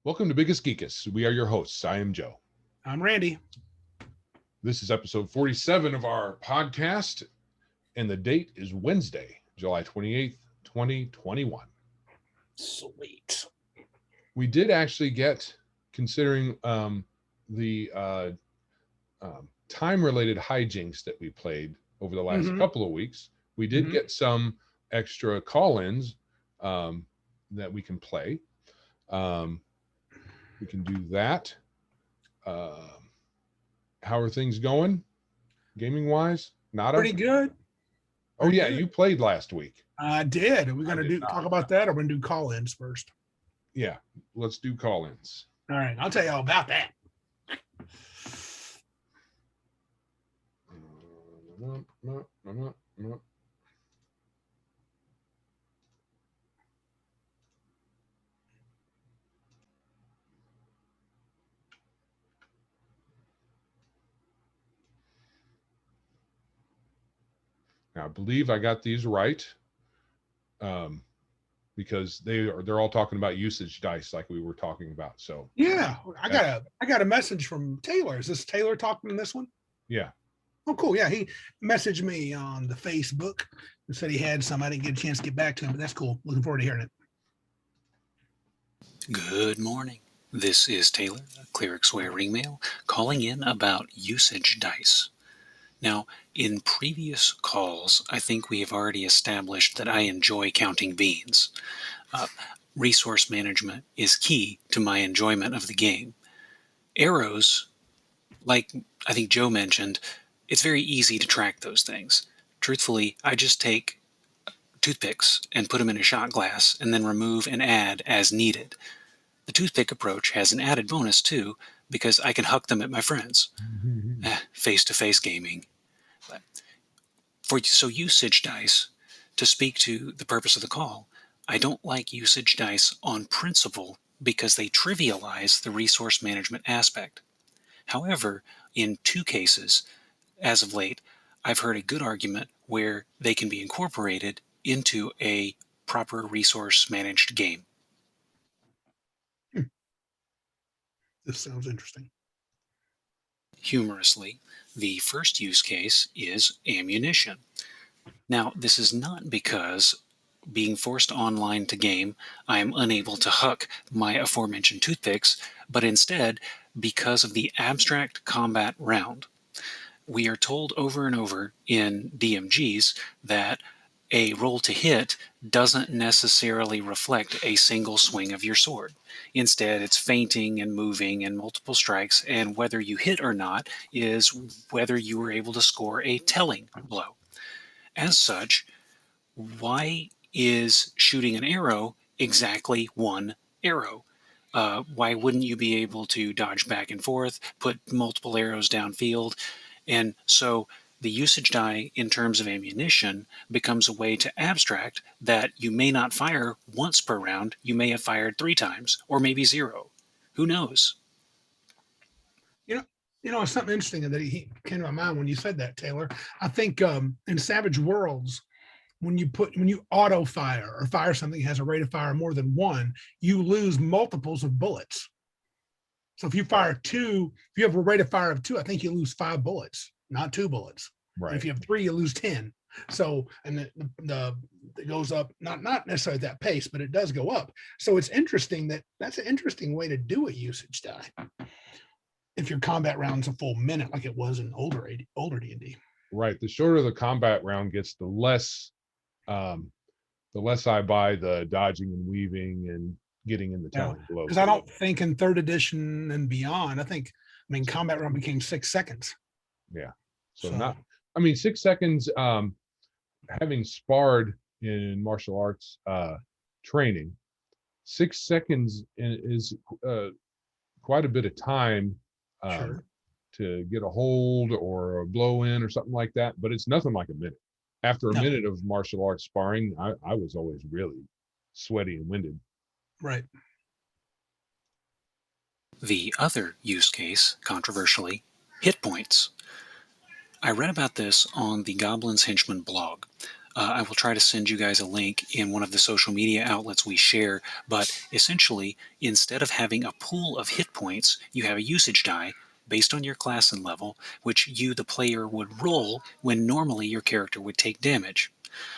Welcome to Biggest Geekus. We are your hosts. I am Joe. I'm Randy. This is episode 47 of our podcast, and the date is Wednesday, July 28th, 2021. Sweet. We did actually get, considering the time-related hijinks that we played over the last couple of weeks, we did get some extra call-ins that we can play. We can do that. How are things going, gaming-wise? Pretty good. Oh yeah, you played last week. I did. Are we going to talk about that, or we're going to do call-ins first? Yeah, let's do call-ins. All right, I'll tell you all about that. Now, I believe I got these right, because they're all talking about usage dice, like we were talking about. So yeah, I got a message from Taylor. Is this Taylor talking in this one? Yeah. Oh, cool. Yeah, he messaged me on the Facebook and said he had some. I didn't get a chance to get back to him, but that's cool. Looking forward to hearing it. Good morning. This is Taylor, Cleric's Way Ringmail, calling in about usage dice. Now, in previous calls, I think we have already established that I enjoy counting beans. Resource management is key to my enjoyment of the game. Arrows, like I think Joe mentioned, it's very easy to track those things. Truthfully, I just take toothpicks and put them in a shot glass and then remove and add as needed. The toothpick approach has an added bonus too, because I can huck them at my friends. Face-to-face gaming. So usage dice, to speak to the purpose of the call, I don't like usage dice on principle because they trivialize the resource management aspect. However, in two cases, as of late, I've heard a good argument where they can be incorporated into a proper resource managed game. This sounds interesting. Humorously, the first use case is ammunition. Now, this is not because, being forced online to game, I am unable to huck my aforementioned toothpicks, but instead because of the abstract combat round. We are told over and over in DMGs that a roll to hit doesn't necessarily reflect a single swing of your sword. Instead, it's feinting and moving and multiple strikes, and whether you hit or not is whether you were able to score a telling blow. As such, why is shooting an arrow exactly one arrow? Why wouldn't you be able to dodge back and forth, put multiple arrows downfield? And so the usage die in terms of ammunition becomes a way to abstract that you may not fire once per round, you may have fired 3 times, or maybe 0. Who knows? You know, it's something interesting that he came to my mind when you said that, Taylor. I think in Savage Worlds, when you auto fire or fire something that has a rate of fire more than 1, you lose multiples of bullets. So if you fire 2, if you have a rate of fire of 2, I think you lose 5 bullets, not 2 bullets. Right. And if you have 3, you lose 10. So, and it goes up, not necessarily at that pace, but it does go up. So it's interesting that's an interesting way to do a usage die. If your combat round's a full minute, like it was in older D&D. Right. The shorter the combat round gets, the less I buy the dodging and weaving and getting in the telling blows. Because I don't think in 3rd edition and beyond, combat round became 6 seconds. Yeah. So 6 seconds, having sparred in martial arts training, 6 seconds is quite a bit of time to get a hold or a blow in or something like that, but it's nothing like a minute. After a minute of martial arts sparring, I was always really sweaty and winded. Right. The other use case, controversially, hit points. I read about this on the Goblin's Henchman blog. I will try to send you guys a link in one of the social media outlets we share. But essentially, instead of having a pool of hit points, you have a usage die based on your class and level, which you, the player, would roll when normally your character would take damage.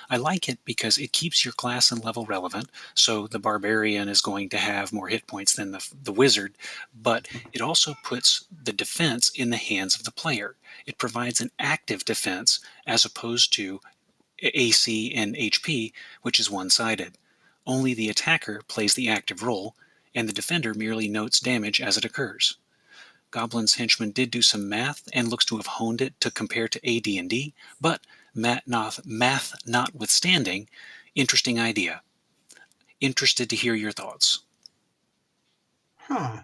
I like it because it keeps your class and level relevant, so the barbarian is going to have more hit points than the wizard, but it also puts the defense in the hands of the player. It provides an active defense as opposed to AC and HP, which is one-sided. Only the attacker plays the active role, and the defender merely notes damage as it occurs. Goblin's henchman did do some math and looks to have honed it to compare to AD&D, but math notwithstanding, interesting idea. Interested to hear your thoughts. Huh.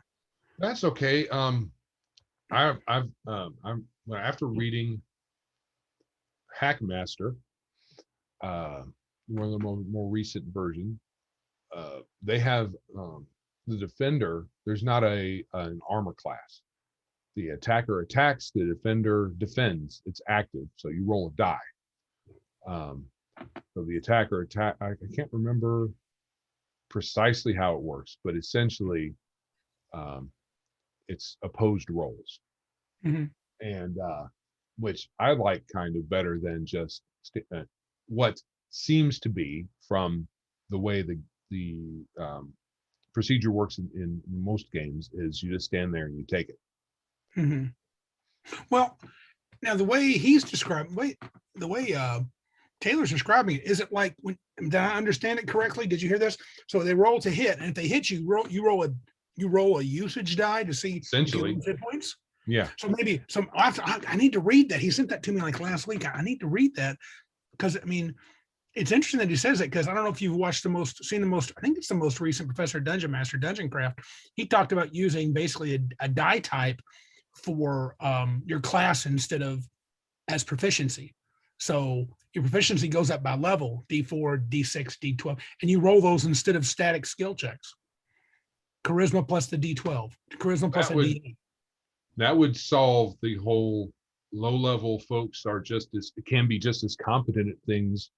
That's okay. I'm after reading Hackmaster, one of the more recent version. They have the defender. There's not an armor class. The attacker attacks, the defender defends. It's active, so you roll a die. So the attacker attack. I can't remember precisely how it works, but essentially, it's opposed rolls, and which I like kind of better than just what seems to be from the way the procedure works in most games is you just stand there and you take it. Well, now the way he's described, the way Taylor's describing it, is it like when? Did I understand it correctly? Did you hear this? So they roll to hit, and if they hit you, you roll a usage die to see Essentially hit points. Yeah. So maybe I need to read that. He sent that to me like last week. I need to read that because I mean, it's interesting that he says it because I don't know if you've watched seen the most. I think it's the most recent Professor Dungeon Master Dungeon Craft. He talked about using basically a die type for your class instead of as proficiency. So your proficiency goes up by level, D4, D6, D12, and you roll those instead of static skill checks. Charisma plus the D12, charisma plus a D8. That would solve the whole low-level folks can be just as competent at things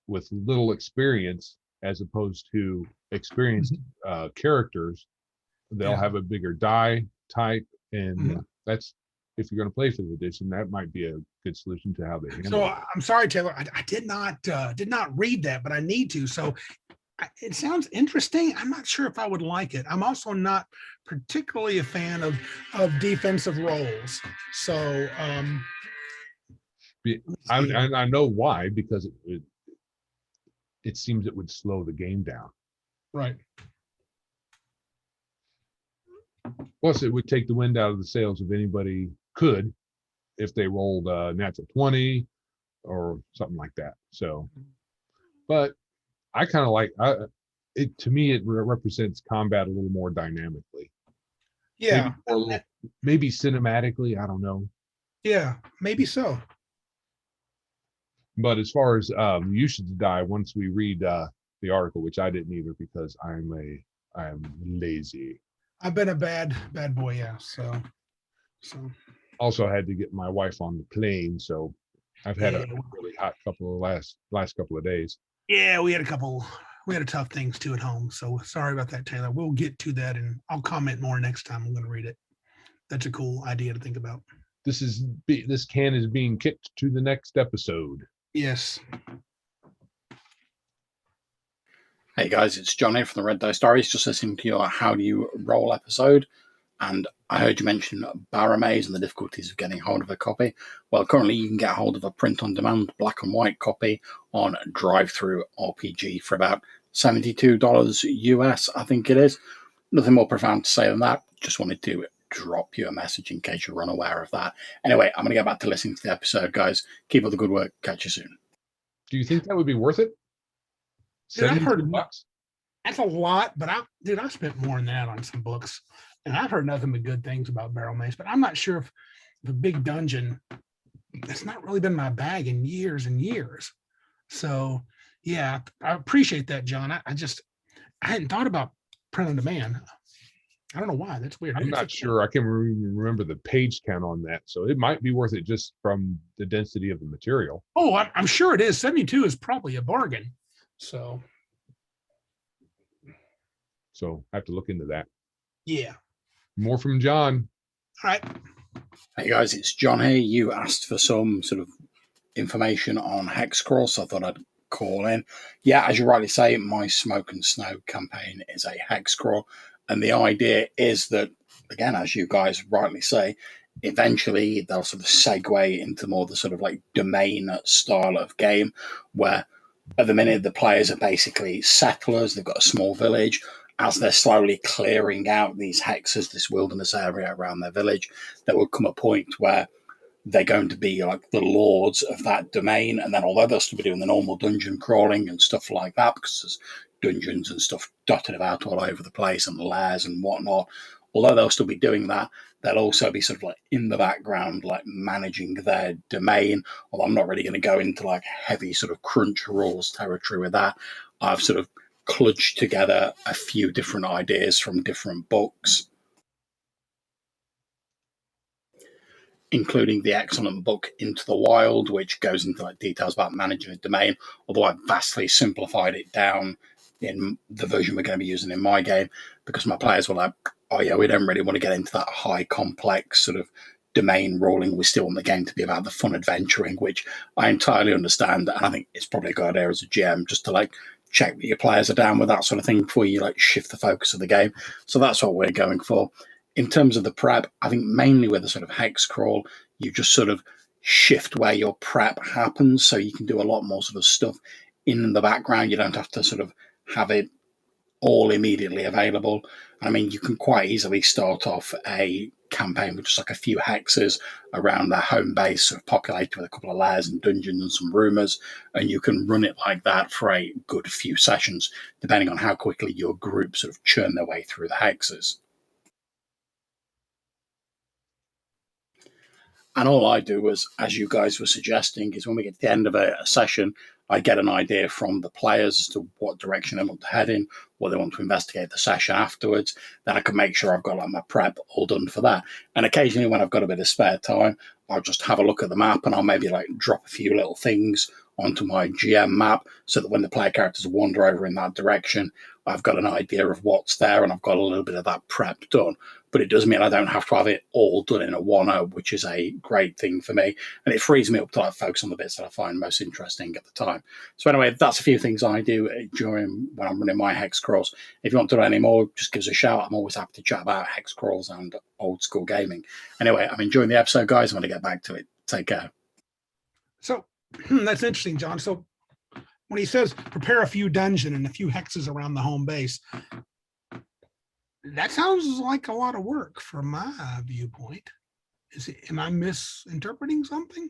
with little experience as opposed to experienced characters. They'll have a bigger die type, and that's, if you're going to play 5th edition, that might be a good solution to how they handle it. So I'm sorry, Taylor, I did not read that, but I need to. So it sounds interesting. I'm not sure if I would like it. I'm also not particularly a fan of defensive roles. So I know why, because it seems it would slow the game down. Right. Plus, it would take the wind out of the sails if anybody could, if they rolled a natural 20 or something like that. So, but I kind of like it. To me, it represents combat a little more dynamically. Yeah. Maybe cinematically. I don't know. Yeah, maybe so. But as far as you should die, once we read the article, which I didn't either because I am lazy. I've been a bad boy, yeah. So also had to get my wife on the plane, so I've had a really hot couple of last couple of days. Yeah, we had a tough things too at home. So sorry about that, Taylor. We'll get to that and I'll comment more next time I'm going to read it. That's a cool idea to think about. This can is being kicked to the next episode. Yes. Hey guys, it's John here from the Red Dice Diaries, just listening to your How Do You Roll episode. And I heard you mention Baramaze and the difficulties of getting hold of a copy. Well, currently you can get hold of a print-on-demand black and white copy on Drive-Thru RPG for about $72 US, I think it is. Nothing more profound to say than that. Just wanted to drop you a message in case you're unaware of that. Anyway, I'm going to get back to listening to the episode, guys. Keep up the good work. Catch you soon. Do you think that would be worth it? Dude, I've heard $72? That's a lot, but I spent more than that on some books, and I've heard nothing but good things about Barrel Maze. But I'm not sure if the big dungeon, that's not really been my bag in years and years. So yeah, I appreciate that, John. I hadn't thought about print on demand. I don't know why. That's weird. I'm It's not sure. I can't even remember the page count on that. So it might be worth it just from the density of the material. Oh, I'm sure it is. 72 is probably a bargain. So I have to look into that. yeah. More from John. All right. Hey guys, it's John here. You asked for some sort of information on Hexcrawl, so I thought I'd call in. Yeah, as you rightly say, my Smoke and Snow campaign is a Hexcrawl, and the idea is that, again, as you guys rightly say, eventually they'll sort of segue into more the sort of like domain style of game, where at the minute the players are basically settlers. They've got a small village. As they're slowly clearing out these hexes, this wilderness area around their village, there will come a point where they're going to be like the lords of that domain. And then although they'll still be doing the normal dungeon crawling and stuff like that, because there's dungeons and stuff dotted about all over the place and lairs and whatnot, although they'll still be doing that, they'll also be sort of like in the background, like managing their domain. Although I'm not really going to go into like heavy sort of crunch rules territory with that. I've sort of kludged together a few different ideas from different books, including the excellent book Into the Wild, which goes into like details about managing a domain, although I've vastly simplified it down in the version we're going to be using in my game, because my players were like, oh yeah, we don't really want to get into that high complex sort of domain ruling. We still want the game to be about the fun adventuring, which I entirely understand, and I think it's probably a good idea as a GM just to like check that your players are down with that sort of thing before you like shift the focus of the game. So that's what we're going for. In terms of the prep, I think mainly with a sort of hex crawl, you just sort of shift where your prep happens, so you can do a lot more sort of stuff in the background. You don't have to sort of have it all immediately available. I mean, you can quite easily start off a campaign with just like a few hexes around their home base, sort of populated with a couple of lairs and dungeons and some rumors, and you can run it like that for a good few sessions, depending on how quickly your group sort of churn their way through the hexes. And all I do was, as you guys were suggesting, is when we get to the end of a session, I get an idea from the players as to what direction they want to head in, what they want to investigate the session afterwards. Then I can make sure I've got like my prep all done for that. And occasionally when I've got a bit of spare time, I'll just have a look at the map and I'll maybe like drop a few little things onto my GM map so that when the player characters wander over in that direction, I've got an idea of what's there and I've got a little bit of that prep done. But it does mean I don't have to have it all done in a 1-0, which is a great thing for me. And it frees me up to like focus on the bits that I find most interesting at the time. So anyway, that's a few things I do during when I'm running my hex crawls. If you want to do any more, just give us a shout. I'm always happy to chat about hex crawls and old school gaming. Anyway, I'm enjoying the episode, guys. I'm going to get back to it. Take care. So that's interesting, John. So when he says prepare a few dungeon and a few hexes around the home base, that sounds like a lot of work from my viewpoint. Am I misinterpreting something?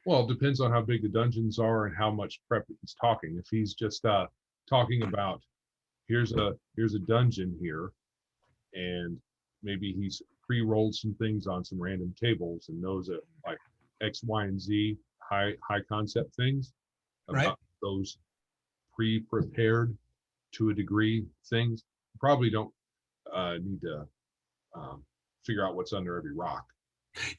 Well, it depends on how big the dungeons are and how much prep he's talking. If he's just talking about here's a dungeon here, and maybe he's pre-rolled some things on some random tables and knows that like X, Y, and Z high concept things about Right. those pre-prepared to a degree things. Probably don't need to figure out what's under every rock.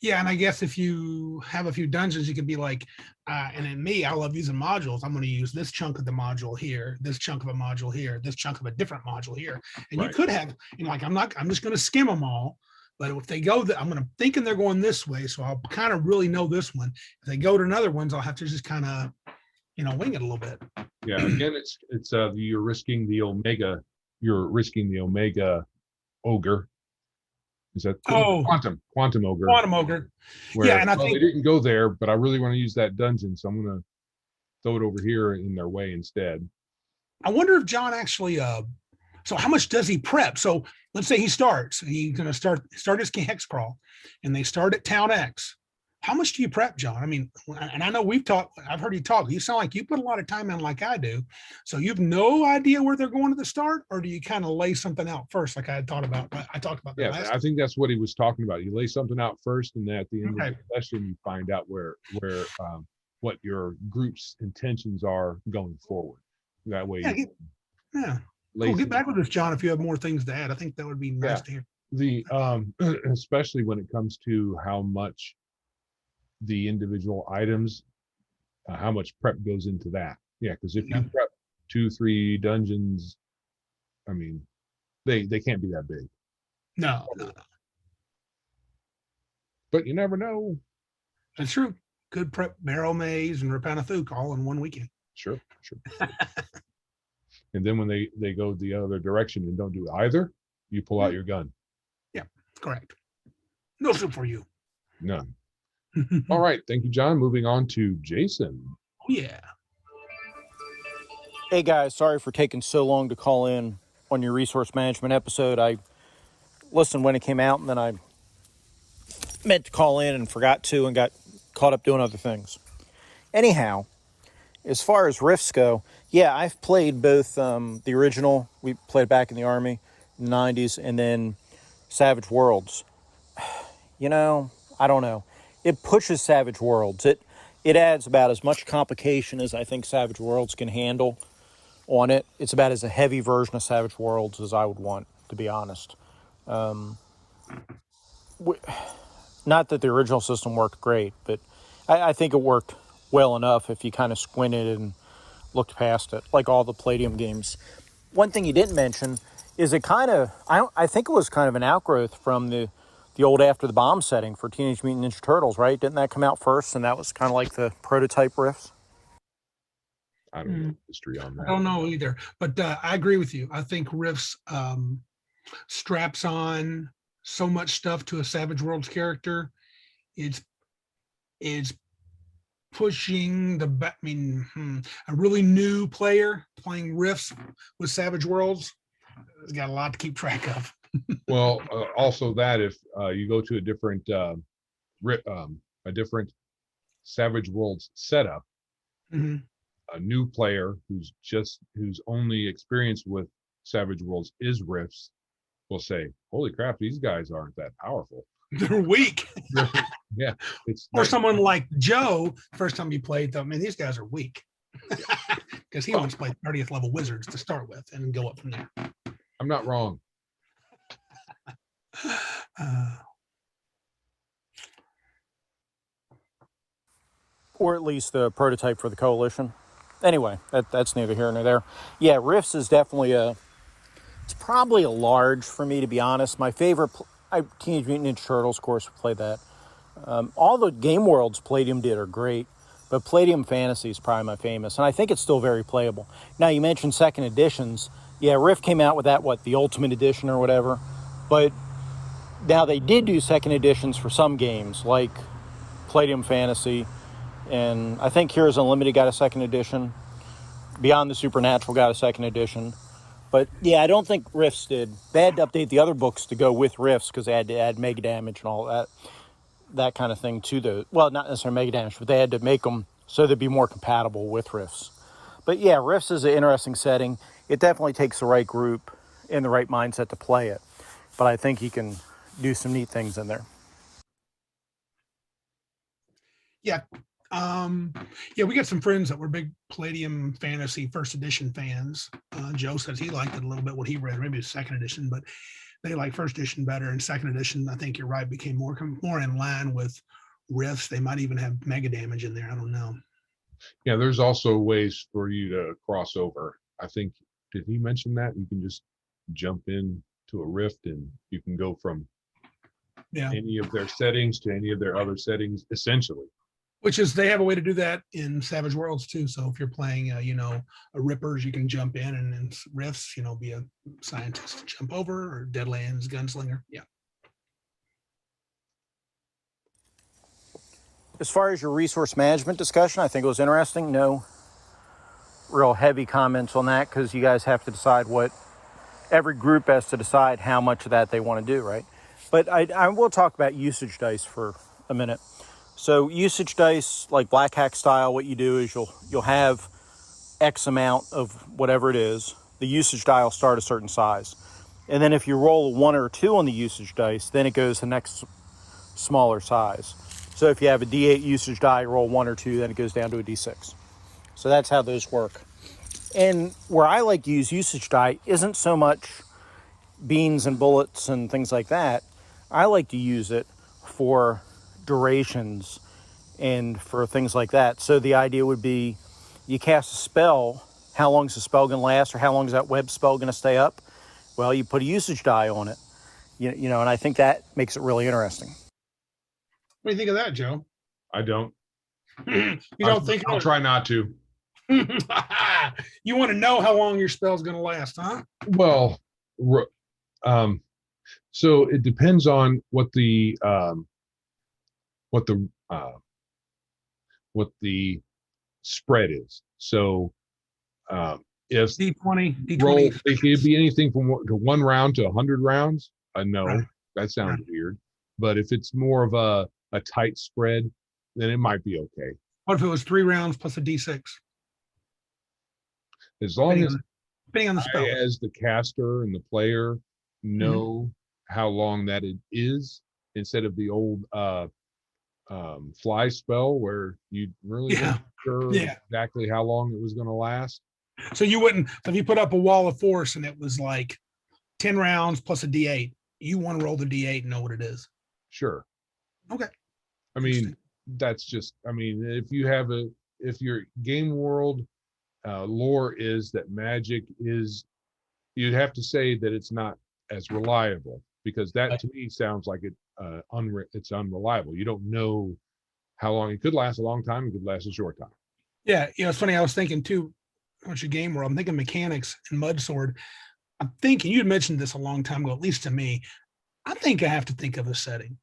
Yeah, and I guess if you have a few dungeons, you could be like, and in me, I love using modules. I'm going to use this chunk of the module here, this chunk of a module here, this chunk of a different module here. And Right. you could have, like, I'm just going to skim them all. But if they go, I'm thinking they're going this way, so I'll kind of really know this one. If they go to another ones, I'll have to just kind of, wing it a little bit. Yeah, again, it's you're risking the omega. You're risking the omega ogre. Is that quantum ogre? Quantum ogre. Where, Yeah, and I well, think they didn't go there, but I really want to use that dungeon, so I'm going to throw it over here in their way instead. I wonder if John actually. So how much does he prep? So let's say he starts. He's going to start his hex crawl, and they start at town X. How much do you prep, John? I mean, and I know we've talked. I've heard you talk. You sound like you put a lot of time in, like I do. So you've no idea where they're going at the start, or do you kind of lay something out first, like I talked about that Yeah, last I think that's what he was talking about. You lay something out first, and then at the end Okay. of the session, you find out where what your group's intentions are going forward. That way, Yeah, you yeah. lay Cool. Get some- back with us, John, if you have more things to add. I think that would be nice to hear. The especially when it comes to how much the individual items, how much prep goes into that. Yeah, because if you prep 2-3 dungeons, I mean, they can't be that big. No. But you never know. That's true. Good prep barrel maze and Rapanathuk all in one weekend. Sure. And then when they go the other direction and don't do either, you pull out your gun. Yeah, correct. No soup for you. None. All right. Thank you, John. Moving on to Jason. Oh, yeah. Hey guys, sorry for taking so long to call in on your resource management episode. I listened when it came out and then I meant to call in and forgot to and got caught up doing other things. Anyhow, as far as Rifts go, yeah, I've played both the original, we played back in the Army in the 90s, and then Savage Worlds. You know, I don't know. It pushes Savage Worlds. It adds about as much complication as I think Savage Worlds can handle on it. It's about as a heavy version of Savage Worlds as I would want, to be honest. Not that the original system worked great, but I think it worked well enough if you kind of squinted and looked past it, like all the Palladium games. One thing you didn't mention is it kind of, I think it was kind of an outgrowth from the old After the Bomb setting for Teenage Mutant Ninja Turtles, right? Didn't that come out first, and that was kind of like the prototype Rifts? I don't know history on that. I don't know either, but I agree with you. I think Rifts straps on so much stuff to a Savage Worlds character. It's pushing a really new player playing Rifts with Savage Worlds has got a lot to keep track of. Well, also that if you go to a different Savage Worlds setup, a new player who's only experienced with Savage Worlds is Rifts will say, "Holy crap, these guys aren't that powerful." They're weak. Yeah, or someone like Joe, first time you played them, these guys are weak. Because he wants to play 30th level wizards to start with and go up from there. I'm not wrong. Or at least the prototype for the Coalition. Anyway, that's neither here nor there. Yeah, Rifts is definitely it's probably a large for me, to be honest. My favorite, Teenage Mutant Ninja Turtles, of course, we played that. All the game worlds Palladium did are great, but Palladium Fantasy is probably my famous, and I think it's still very playable. Now, you mentioned second editions. Yeah, Rift came out with that, the Ultimate Edition or whatever, but now they did do second editions for some games, like Palladium Fantasy, and I think Heroes Unlimited got a second edition. Beyond the Supernatural got a second edition. But yeah, I don't think Rifts did. They had to update the other books to go with Rifts because they had to add Mega Damage and all that kind of thing to those. Well, not necessarily Mega Damage, but they had to make them so they'd be more compatible with Rifts. But yeah, Rifts is an interesting setting. It definitely takes the right group and the right mindset to play it. But I think you can do some neat things in there. Yeah. We got some friends that were big Palladium Fantasy first edition fans. Joe says he liked it a little bit what he read, maybe it's second edition, but they like first edition better. And second edition, I think you're right, became more in line with Rifts. They might even have Mega Damage in there. I don't know. Yeah, there's also ways for you to cross over. I think, did he mention that? You can just jump in to a Rift and you can go from any of their settings to any of their other settings, essentially. Which is, they have a way to do that in Savage Worlds too. So if you're playing, a Rippers, you can jump in, and in Rifts, be a scientist, jump over, or Deadlands, gunslinger. Yeah. As far as your resource management discussion, I think it was interesting. No real heavy comments on that because you guys have to decide every group has to decide how much of that they want to do, right? But I will talk about usage dice for a minute. So usage dice, like Black Hack style, what you do is you'll have X amount of whatever it is. The usage die will start a certain size. And then if you roll a 1 or a 2 on the usage dice, then it goes to the next smaller size. So if you have a D8 usage die, roll 1 or 2, then it goes down to a D6. So that's how those work. And where I like to use usage die isn't so much beans and bullets and things like that, I like to use it for durations and for things like that. So the idea would be you cast a spell, how long is the spell going to last, or how long is that web spell going to stay up? Well, you put a usage die on it, you know, and I think that makes it really interesting. What do you think of that, Joe? I don't. You don't think I'll try not to. You want to know how long your spell's going to last, huh? Well, so it depends on what the spread is. So if D20, roll, D20. it could be anything from 1 round to 100 rounds. No, Right. that sounds weird. But if it's more of a tight spread, then it might be okay. What if it was 3 rounds plus a D6? As long as Depending on the spell. I, as the caster and the player, know how long that it is, instead of the old fly spell where you really weren't sure exactly how long it was going to last. So you wouldn't, so if you put up a wall of force and it was like 10 rounds plus a D8, you want to roll the D8 and know what it is. Sure. Okay. I mean, that's just, I mean, if your game world lore is that magic is, you'd have to say that it's not as reliable, because that to me sounds like it's unreliable. You don't know how long it could last. A long time, it could last a short time. Yeah, it's funny. I was thinking too, what's your game world? I'm thinking mechanics and Mud Sword. I'm thinking, you had mentioned this a long time ago, at least to me. I think I have to think of a setting.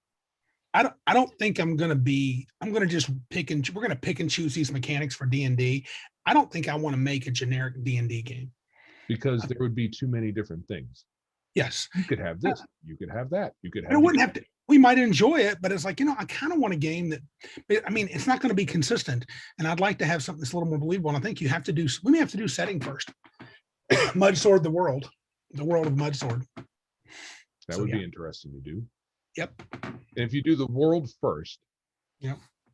I don't think I'm going to just we're going to pick and choose these mechanics for D&D. I don't think I want to make a generic D&D game. Because there would be too many different things. Yes. You could have this, you could have that, you could have. I wouldn't have to, we might enjoy it, but it's like, I kind of want a game that, I mean, it's not going to be consistent. And I'd like to have something that's a little more believable. And I think we may have to do setting first. Mud Sword, the world of Mud Sword. That would be interesting to do. Yep. And if you do the world first,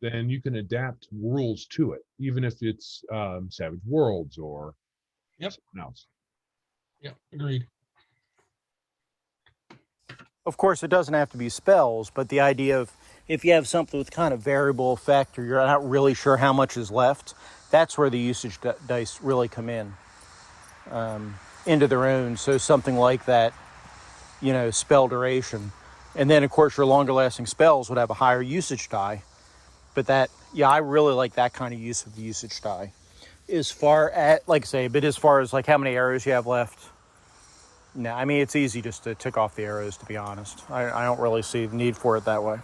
then you can adapt rules to it, even if it's Savage Worlds or something else. Yep, agreed. Of course, it doesn't have to be spells, but the idea of if you have something with kind of variable effect, or you're not really sure how much is left, that's where the usage dice really come in into their own. So something like that, spell duration. And then, of course, your longer lasting spells would have a higher usage die. But I really like that kind of use of the usage die. As far as, as far as like how many arrows you have left, no, I mean, it's easy just to tick off the arrows, to be honest. I don't really see the need for it that way.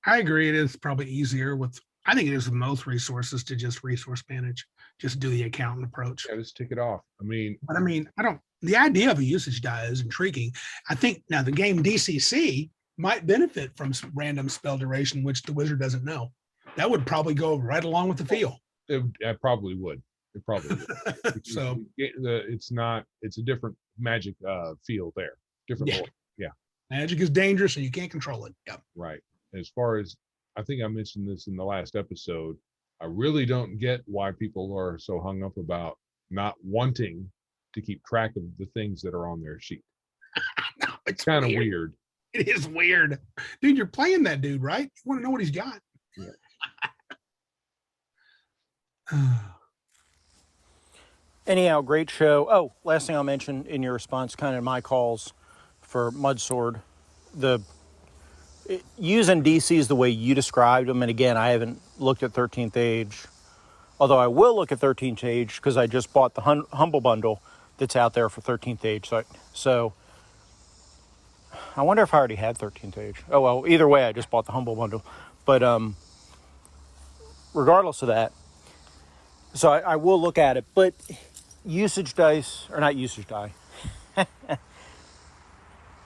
I agree. It is probably easier I think it is with most resources to just resource manage, just do the accountant approach. Yeah, just tick it off. The idea of a usage die is intriguing. I think now the game DCC might benefit from some random spell duration, which the wizard doesn't know. That would probably go right along with the feel. It probably would. It probably would. So it's a different magic feel there. Different lore. Yeah. Magic is dangerous and you can't control it. Yep. Right. As far as, I think I mentioned this in the last episode, I really don't get why people are so hung up about not wanting to keep track of the things that are on their sheet. No, it's kind of weird. It is weird. Dude, you're playing that dude, right? You want to know what he's got. Yeah. Anyhow, great show. Oh, last thing I'll mention in your response, kind of my calls for Mud Sword, using DCs the way you described them. And again, I haven't looked at 13th Age, although I will look at 13th Age because I just bought the Humble Bundle that's out there for 13th Age. So I wonder if I already had 13th Age. Oh, well, either way, I just bought the Humble Bundle. But regardless of that, so I will look at it. But usage dice, or not usage die,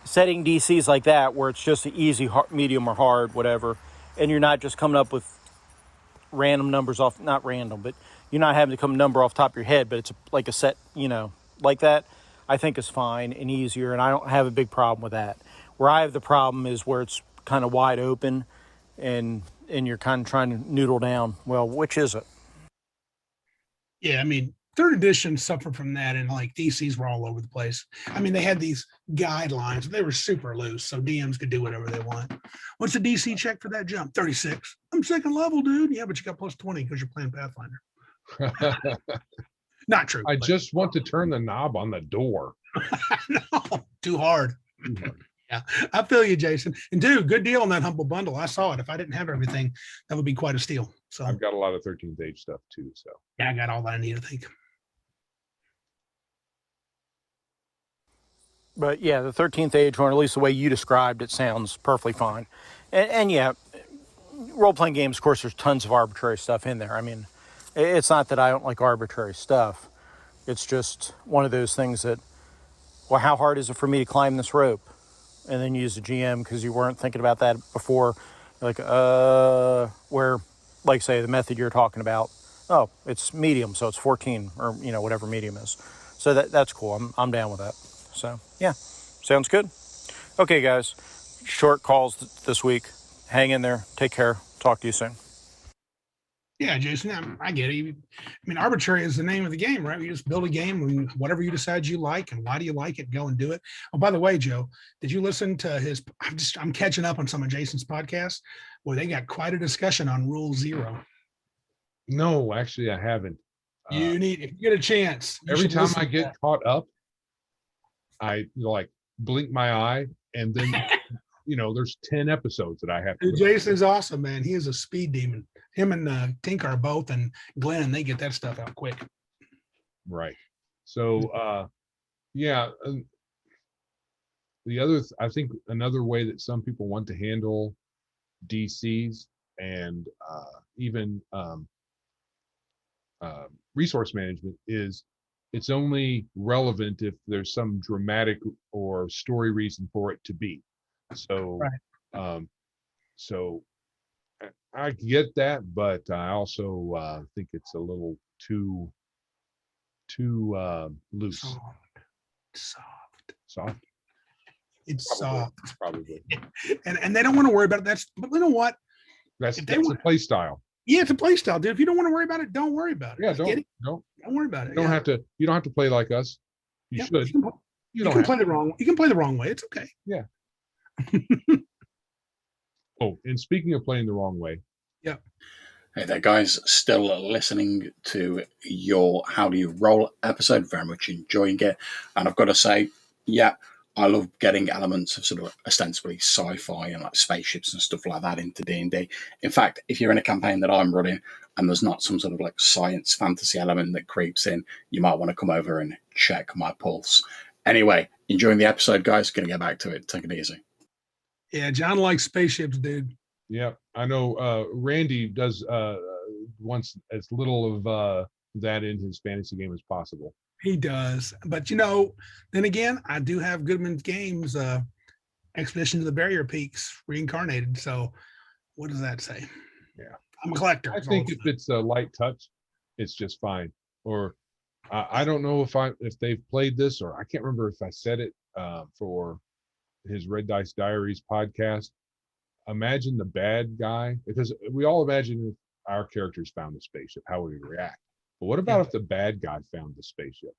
setting DCs like that where it's just an easy, medium, or hard, whatever, and you're not just coming up with random numbers off, not random, but you're not having to come number off the top of your head, but it's like a set, like that, I think is fine and easier, and I don't have a big problem with that. Where I have the problem is where it's kind of wide open and you're kind of trying to noodle down, well, which is it? Yeah, I mean, third edition suffered from that, and like DCs were all over the place. I mean, they had these guidelines, but they were super loose, so DMs could do whatever they want. What's the DC check for that jump? 36. I'm second level, dude. Yeah, but you got plus 20 because you're playing Pathfinder. Not true. I but- just want to turn the knob on the door. No, too hard. Yeah, I feel you, Jason. And dude, good deal on that Humble Bundle. I saw it. If I didn't have everything, that would be quite a steal. So I've got a lot of 13th age stuff too. So yeah, I got all that I need, I think. But yeah, the 13th age one, at least the way you described it, sounds perfectly fine. And yeah, role-playing games, of course, there's tons of arbitrary stuff in there. I mean, it's not that I don't like arbitrary stuff. It's just one of those things that, well, how hard is it for me to climb this rope? And then use the GM because you weren't thinking about that before. You're like, where, like, say, the method you're talking about, oh, it's medium, so it's 14, or, you know, whatever medium is. So that's cool. I'm down with that. So, yeah, sounds good. Okay, guys, short calls this week. Hang in there. Take care. Talk to you soon. Yeah, Jason, I get it. I mean, arbitrary is the name of the game, right? You just build a game and whatever you decide you like and why do you like it, go and do it. Oh, by the way, Joe, did you listen to his, I'm catching up on some of Jason's podcasts where they got quite a discussion on Rule 0. no, actually, I haven't. You need, if you get a chance. you Every should time listen I to get that. caught up, I blink my eye, and then there's 10 episodes that I have to Dude, Jason's awesome, man. He is a speed demon. Him and Tenkar both, and Glenn, and they get that stuff out quick. Right. So, yeah. The other, I think another way that some people want to handle DCs and even resource management is it's only relevant if there's some dramatic or story reason for it to be. So, so I get that, but I also think it's a little too loose. Soft. It's Probably. soft. Probably. And they don't want to worry about it. But you know what? That's If they the want- play style. Yeah, it's a play style, dude. If you don't want to worry about it, don't worry about it. Yeah, I get it. don't worry about it. you don't have to. You don't have to play like us. You Yeah, should. You can, You you don't can have play the wrong. You can play the wrong way. It's okay. Oh, and speaking of playing the wrong way, Hey there, guys. Still listening to your How Do You Roll episode. Very much enjoying it. And I've got to say, yeah, I love getting elements of sort of ostensibly sci-fi and like spaceships and stuff like that into D&D. In fact, if you're in a campaign that I'm running and there's not some sort of like science fantasy element that creeps in, you might want to come over and check my pulse. Anyway, enjoying the episode, guys. Going to get back to it. Take it easy. Yeah, John likes spaceships, dude. yeah, I know Randy does wants as little of that in his fantasy game as possible. He does. But then again, I do have Goodman's Games, Expedition to the Barrier Peaks reincarnated. So what does that say? Yeah. I'm a collector. I think if it's a light touch, it's just fine. Or I don't know if they've played this, or I can't remember if I said it for his Red Dice Diaries podcast. Imagine the bad guy, because we all imagine if our characters found a spaceship, how we would react. But what about if the bad guy found the spaceship?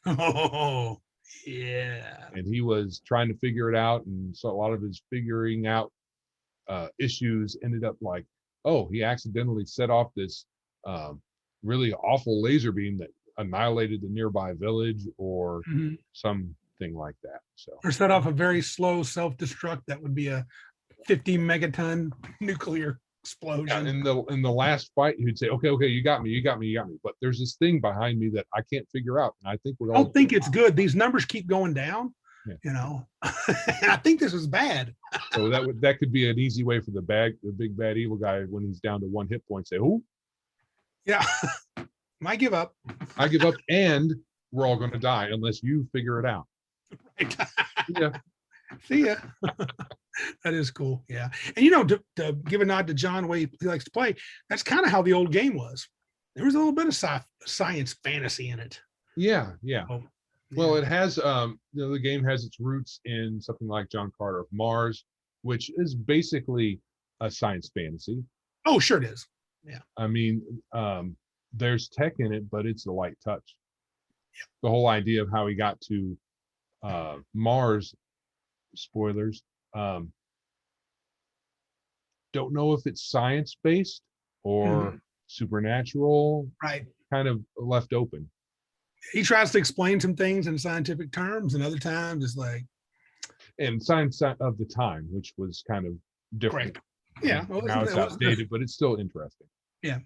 Oh, yeah. And he was trying to figure it out, and so a lot of his figuring out issues ended up like, oh, he accidentally set off this really awful laser beam that annihilated the nearby village, or Mhm. something like that. So Or set off a very slow self-destruct that would be a 50 megaton nuclear explosion. in the last fight, he'd say, okay, you got me, but there's this thing behind me that I can't figure out, and I think we're I all don't think it's good. These numbers keep going down. Yeah. I think this is bad. So that could be an easy way for the big bad evil guy, when he's down to one hit point, say, "Who? Yeah. Might give up. I give up, and we're all going to die unless you figure it out." Right. Yeah, See ya. That is cool. Yeah. And to give a nod to John, the way he likes to play, that's kind of how the old game was. There was a little bit of science fantasy in it. yeah. Oh, Well, yeah. it has the game has its roots in something like John Carter of Mars, which is basically a science fantasy. Oh, sure it is. I mean, there's tech in it, but it's a light touch. the whole idea of how he got to Mars. Spoilers. Don't know if it's science based or supernatural. Right. Kind of left open. He tries to explain some things in scientific terms, and other times it's like, And science of the time, which was kind of different. great. Yeah. Well, Now it's outdated, but it's still interesting. Yeah.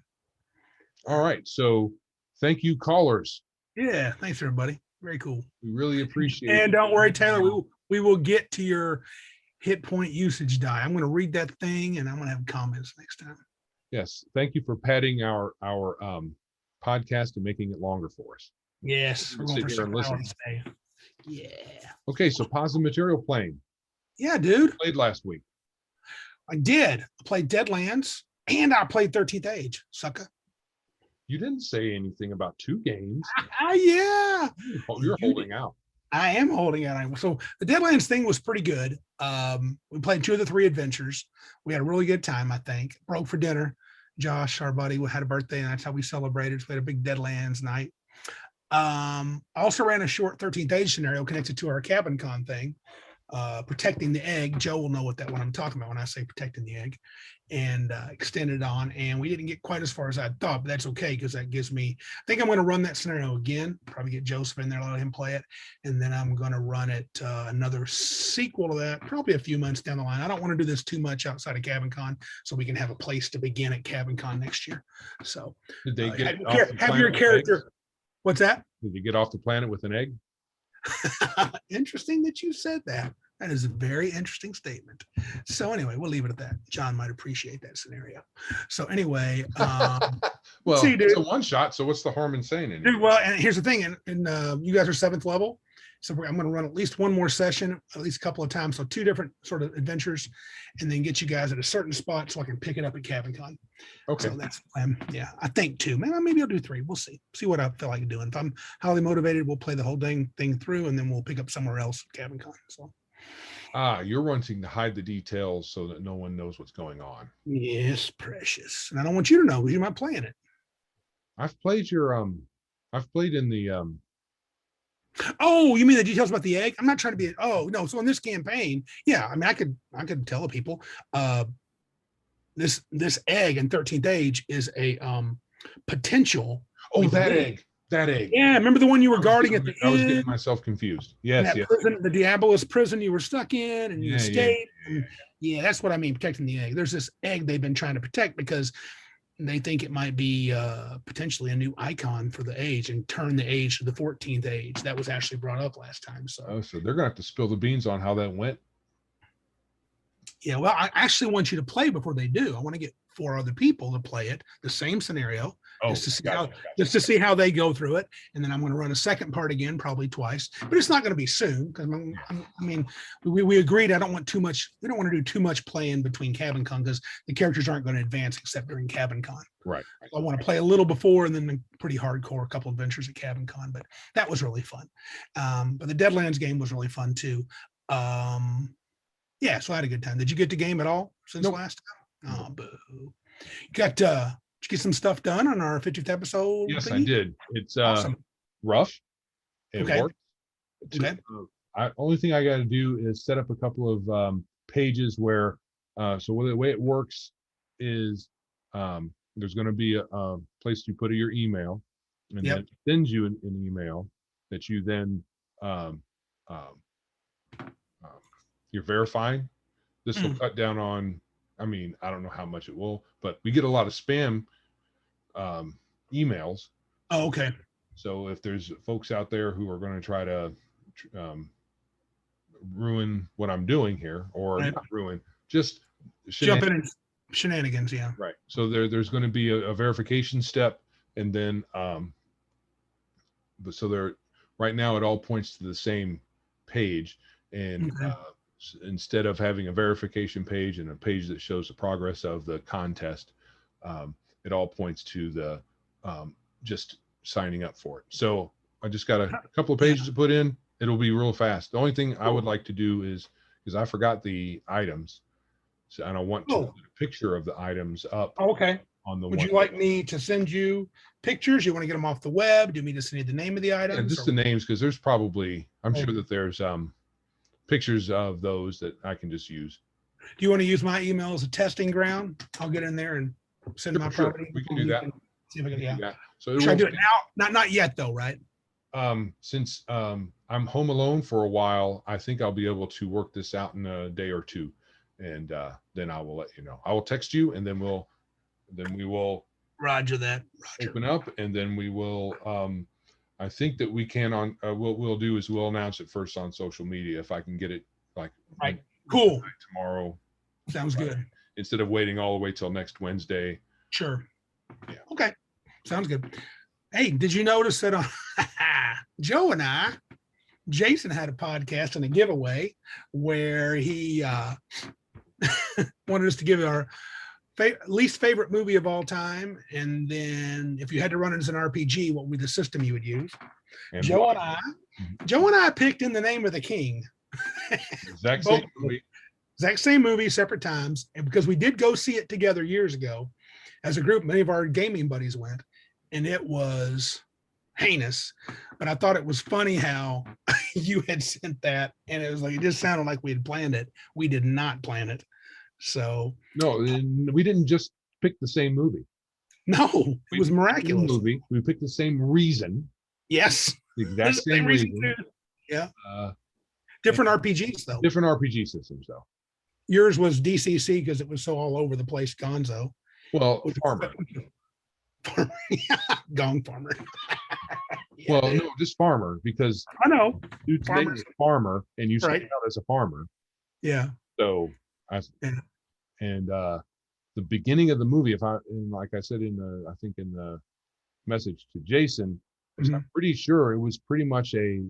All right. So thank you, callers. Yeah. Thanks, everybody. Very cool. We really appreciate And it. don't worry, Taylor, we will get to your hit point usage die. I'm going to read that thing, and I'm going to have comments next time. Yes. Thank you for padding our podcast and making it longer for us. Yes. We're going for Sit here and 7 listen. hours today. Yeah. Okay. So positive material playing. Yeah, dude. Played last week. I did. I played Deadlands, and I played 13th Age, sucker. You didn't say anything about 2 games. Yeah. You're holding out. I am holding out. So the Deadlands thing was pretty good. We played 2 of the 3 adventures. We had a really good time, I think. Broke for dinner. Josh, our buddy, had a birthday, and that's how we celebrated. So we had a big Deadlands night. I also ran a short 13th Age scenario connected to our Cabin Con thing, protecting the egg. Joe will know what I'm talking about when I say protecting the egg, and extended on. And we didn't get quite as far as I thought, but that's okay, because that gives me, I think I'm going to run that scenario again, probably get Joseph in there, let him play it. And then I'm going to run it another sequel to that, probably a few months down the line. I don't want to do this too much outside of Cabin Con, so we can have a place to begin at Cabin Con next year. So Did they get have your character. What's that? Did you get off the planet with an egg? Interesting that you said that. That is a very interesting statement. So anyway, we'll leave it at that. John might appreciate that scenario. So anyway, Well, see, dude. it's a one shot, so what's the harm in saying it? dude, well, and here's the thing, and you guys are 7th level, so I'm going to run at least one more session, at least a couple of times, so 2 different sort of adventures, and then get you guys at a certain spot so I can pick it up at Cabin Con. Okay. So that's the plan. Yeah, I think 2. Maybe I'll do 3. We'll see what I feel like doing. If I'm highly motivated, we'll play the whole thing through, and then we'll pick up somewhere else at Cabin Con. So. You're wanting to hide the details so that no one knows what's going on. Yes, precious. And I don't want you to know because you're not playing it. I've played I've played in the Oh, you mean the details about the egg? I'm not trying to be. Oh no. So in this campaign, yeah, I mean, I could tell the people, this egg in 13th Age is a potential. Oh, that egg. Yeah, remember the one you were guarding at the end? I was getting myself confused. Yes, yes. Prison, the Diabolus prison you were stuck in, and you Yeah, escaped. Yeah, that's what I mean, protecting the egg. There's this egg they've been trying to protect because they think it might be potentially a new icon for the age and turn the age to the 14th age. That was actually brought up last time. So they're gonna have to spill the beans on how that went. Yeah, well, I actually want you to play before they do. I want to get 4 other people to play it, the same scenario, just to see how they go through it. And then I'm going to run a second part again, probably twice, but it's not going to be soon because I mean, we agreed. I don't want too much. We don't want to do too much playing between Cabin Con because the characters aren't going to advance except during Cabin Con. Right. I want to play a little before and then a pretty hardcore a couple adventures at Cabin Con, but that was really fun. But the Deadlands game was really fun too. Yeah, so I had a good time. Did you get the game at all since last time? Oh, boo. Did you get some stuff done on our 50th episode? Yes, thingy? I did. It's Awesome. rough. It Okay. works. Okay. Only thing I got to do is set up a couple of pages where, so the way it works is there's going to be a place you put your email, and then it sends you an email that you then you're verifying. This will cut down on, I mean, I don't know how much it will, but we get a lot of spam emails. Oh, okay. So if there's folks out there who are going to try to ruin what I'm doing here, or not ruin, just jump in and shenanigans, yeah. Right. So there's going to be a verification step, and then so right now it all points to the same page, and instead of having a verification page and a page that shows the progress of the contest, it all points to the just signing up for it. So I just got a couple of pages to put in. It'll be real fast. The only thing I would like to do is I forgot the items, so and I want to put a picture of the items up on the Would one. you like me to send you pictures? You want to get them off the web? Do you want me to send you the name of the Yeah, items? just the names, because there's probably, I'm Okay. sure that there's pictures of those that I can just use. Do you want to use my email as a testing ground? I'll get in there and send my Sure, property. we can do that. See if I can, yeah. Yeah. So it Should I won't do it now? Not yet though, right? since I'm home alone for a while, I think I'll be able to work this out in a day or two, and then I will let you know. I will text you, and then we will Roger that. Roger. open up, and then we will. I think that we can on what we'll do is we'll announce it first on social media if I can get it like Right. Cool. tomorrow Sounds good. instead of waiting all the way till next Wednesday. Sure. Yeah. Okay. Sounds good. Hey, did you notice that on Joe and Jason had a podcast and a giveaway where he wanted us to give our least favorite movie of all time, and then if you had to run it as an RPG, what would be the system you would use? And Joe and I picked In the Name of the King. exact same Both- movie. Exact same movie, separate times, and because we did go see it together years ago as a group, many of our gaming buddies went, and it was heinous. But I thought it was funny how you had sent that, and it was like it just sounded like we had planned it. We did not plan it. So No, we didn't just pick the same movie. no, it was We picked the miraculous. movie. We picked the same reason. Yes, The exact the same reason. too. Yeah, Uh, different RPGs though. different RPG systems though. Yours was DCC because it was so all over the place. Gonzo, Well, farmer. Gong Farmer. Yeah, Well, no, just farmer, because I know. dude's name Farmers. is farmer, and you start Right. out as a farmer. Yeah, So, Yeah. and the beginning of the movie, like I said I think in the message to Jason, is I'm pretty sure it was pretty much a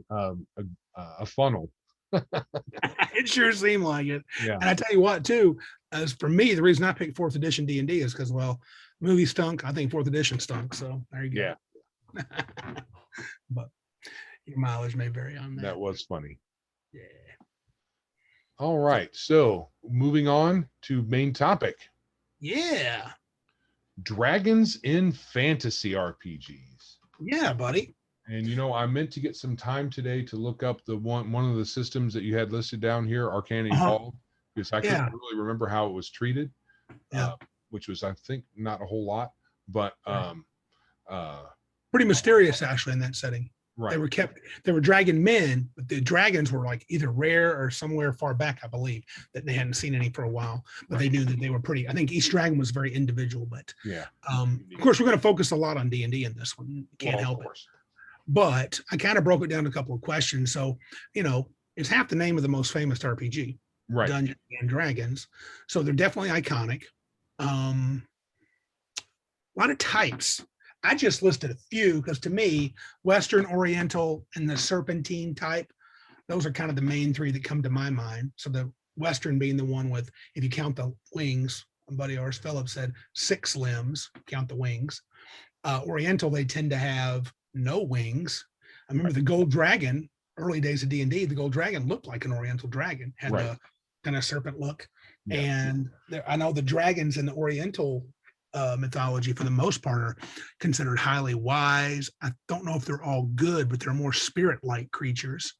funnel. it sure seemed like it. Yeah. And I tell you what, too, as for me, the reason I picked fourth edition D&D is because, well, movie stunk. I think fourth edition stunk. So there you go. Yeah. But your mileage may vary on that. That was funny. Yeah. All right. So moving on to main topic. Yeah. Dragons in fantasy RPGs. Yeah, buddy. And I meant to get some time today to look up the one of the systems that you had listed down here, Arcane Evolved, because I couldn't really remember how it was treated. Yeah. Which was, I think, not a whole lot, but Pretty mysterious, actually, in that setting. right. They were dragon men, but the dragons were like either rare or somewhere far back, I believe, that they hadn't seen any for a while, but they knew that they were pretty. I think each dragon was very individual, but Yeah. of course, we're going to focus a lot on D&D in this one. Can't Well, of help it. course. But I kind of broke it down to a couple of questions. So, it's half the name of the most famous RPG, Right. Dungeons and Dragons. So they're definitely iconic. A lot of types. I just listed a few because to me, Western, Oriental, and the Serpentine type, those are kind of the main three that come to my mind. So the Western being the one with, if you count the wings, my buddy ours, Philip, said 6 limbs, count the wings. Oriental, they tend to have no wings. I remember the Gold Dragon, early days of D&D, the Gold Dragon looked like an Oriental dragon, had Right. the kind of serpent look. Yeah. And I know the dragons in the Oriental mythology, for the most part, are considered highly wise. I don't know if they're all good, but they're more spirit-like creatures.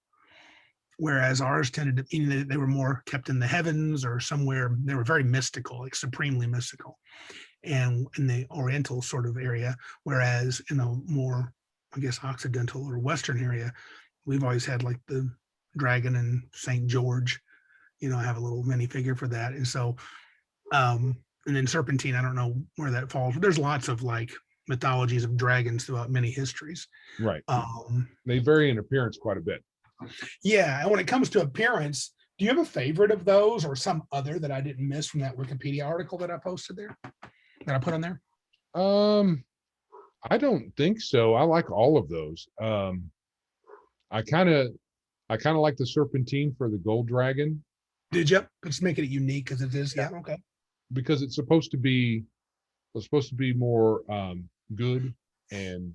Whereas ours tended to, they were more kept in the heavens or somewhere. They were very mystical, like supremely mystical, and in the Oriental sort of area. Whereas in a more, I guess, Occidental or Western area, we've always had like the dragon and Saint George. I have a little minifigure for that, and so, and then Serpentine, I don't know where that falls. But there's lots of like mythologies of dragons throughout many histories. Right. They vary in appearance quite a bit. Yeah, and when it comes to appearance, do you have a favorite of those or some other that I didn't miss from that Wikipedia article that I posted there, that I put on there? I don't think so. I like all of those. I kind of like the Serpentine for the Gold Dragon. Did you? Let's make it unique because it is. Yeah. Okay. Because it's supposed to be more good and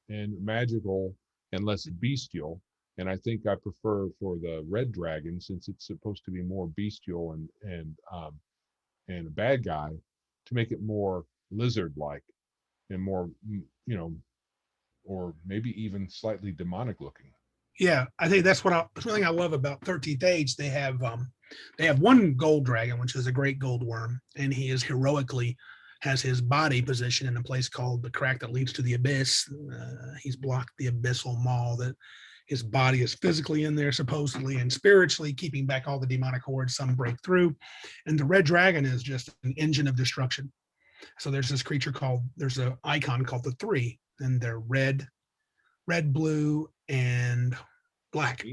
magical and less bestial. And I think I prefer for the Red Dragon, since it's supposed to be more bestial and a bad guy, to make it more lizard-like and more, or maybe even slightly demonic looking. Yeah, I think that's one thing I love about 13th Age. They have one gold dragon, which is a great gold worm, and he is heroically has his body positioned in a place called the crack that leads to the abyss. He's blocked the abyssal maw that his body is physically in there, supposedly, and spiritually keeping back all the demonic hordes. Some break through, and the red dragon is just an engine of destruction. So there's this creature there's an icon called the Three, and they're red, blue, and black.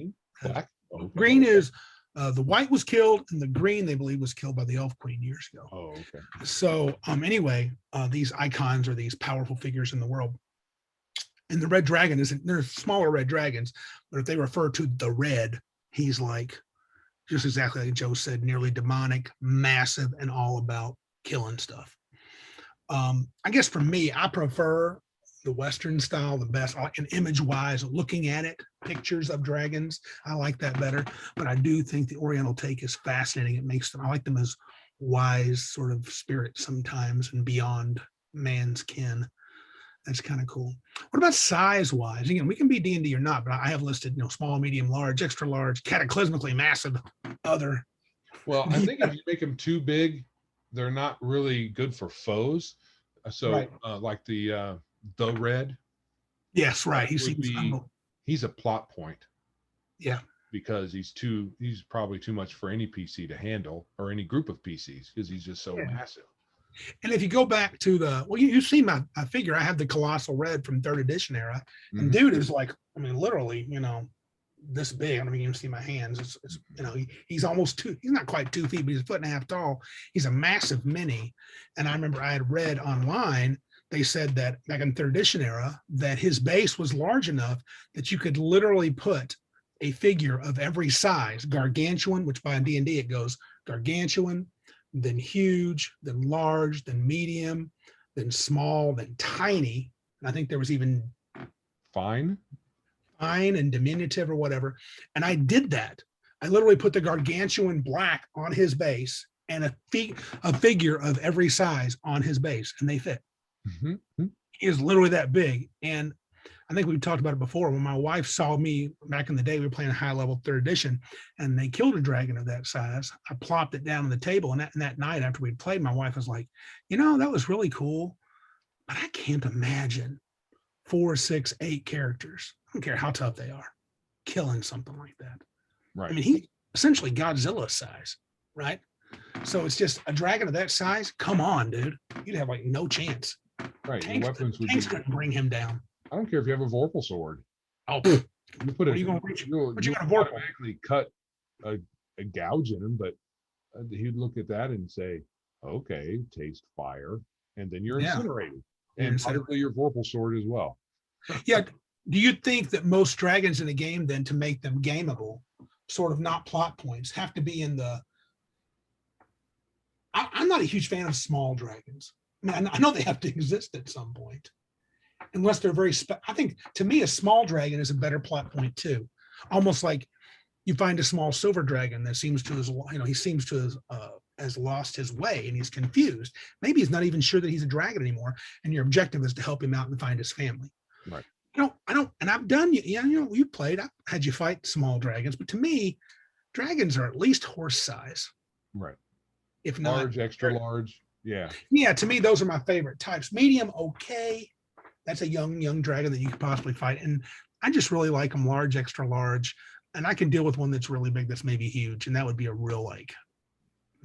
Black? Green is the white was killed, and the green they believe was killed by the Elf Queen years ago. Oh, okay. So anyway, these icons are these powerful figures in the world. And the red dragon there's smaller red dragons, but if they refer to the red, he's like just exactly like Joe said, nearly demonic, massive, and all about killing stuff. I guess for me, I prefer the Western style the best, and image wise, looking at it, pictures of dragons, I like that better. But I do think the Oriental take is fascinating. I like them as wise sort of spirits sometimes and beyond man's kin. That's kind of cool. What about size wise? Again, we can be D&D or not, but I have listed, small, medium, large, extra large, cataclysmically massive, other. Well, I think if you make them too big, they're not really good for foes. So Right. Like the red. Yes, right. He's a plot point. Yeah. Because he's probably too much for any PC to handle, or any group of PCs, because he's just so massive. And if you go back to you've seen my figure, I have the Colossal Red from 3rd edition era. And dude is like, literally, this big. I don't even see my hands. He's almost he's not quite 2 feet, but he's 1.5 feet tall. He's a massive mini. And I remember I had read online, they said that back in 3rd edition era, that his base was large enough that you could literally put a figure of every size, gargantuan, which by D&D it goes gargantuan, then huge, then large, then medium, then small, then tiny. And I think there was even fine and diminutive or whatever. And I did that. I literally put the gargantuan black on his base and a figure of every size on his base, and they fit. Mm-hmm. He is literally that big. And I think we've talked about it before. When my wife saw me back in the day, we were playing a high level 3rd edition, and they killed a dragon of that size. I plopped it down on the table, and that night after we'd played, my wife was like, that was really cool, but I can't imagine 4, 6, 8 characters, I don't care how tough they are, killing something like that. Right. He's essentially Godzilla size, right? So it's just a dragon of that size. Come on, dude. You'd have like no chance. Right. Tanks couldn't bring him down. I don't care if you have a Vorpal sword. Oh, you put what are you going to reach? You automatically cut a gouge in him, but he'd look at that and say, okay, taste fire. And then you're incinerated. And probably your Vorpal sword as well. Yeah. Do you think that most dragons in a game, then, to make them gameable, sort of not plot points, have to be in the... I'm not a huge fan of small dragons. I know they have to exist at some point, unless they're very... I think, to me, a small dragon is a better plot point, too. Almost like you find a small silver dragon that seems to has lost his way, and he's confused. Maybe he's not even sure that he's a dragon anymore, and your objective is to help him out and find his family. Right. I don't, and I've done, you played, I've had you fight small dragons, but to me, dragons are at least horse size. Right. If not large, extra large. Yeah. Yeah. To me, those are my favorite types. Medium, okay. That's a young dragon that you could possibly fight. And I just really like them large, extra large. And I can deal with one that's really big, that's maybe huge. And that would be a real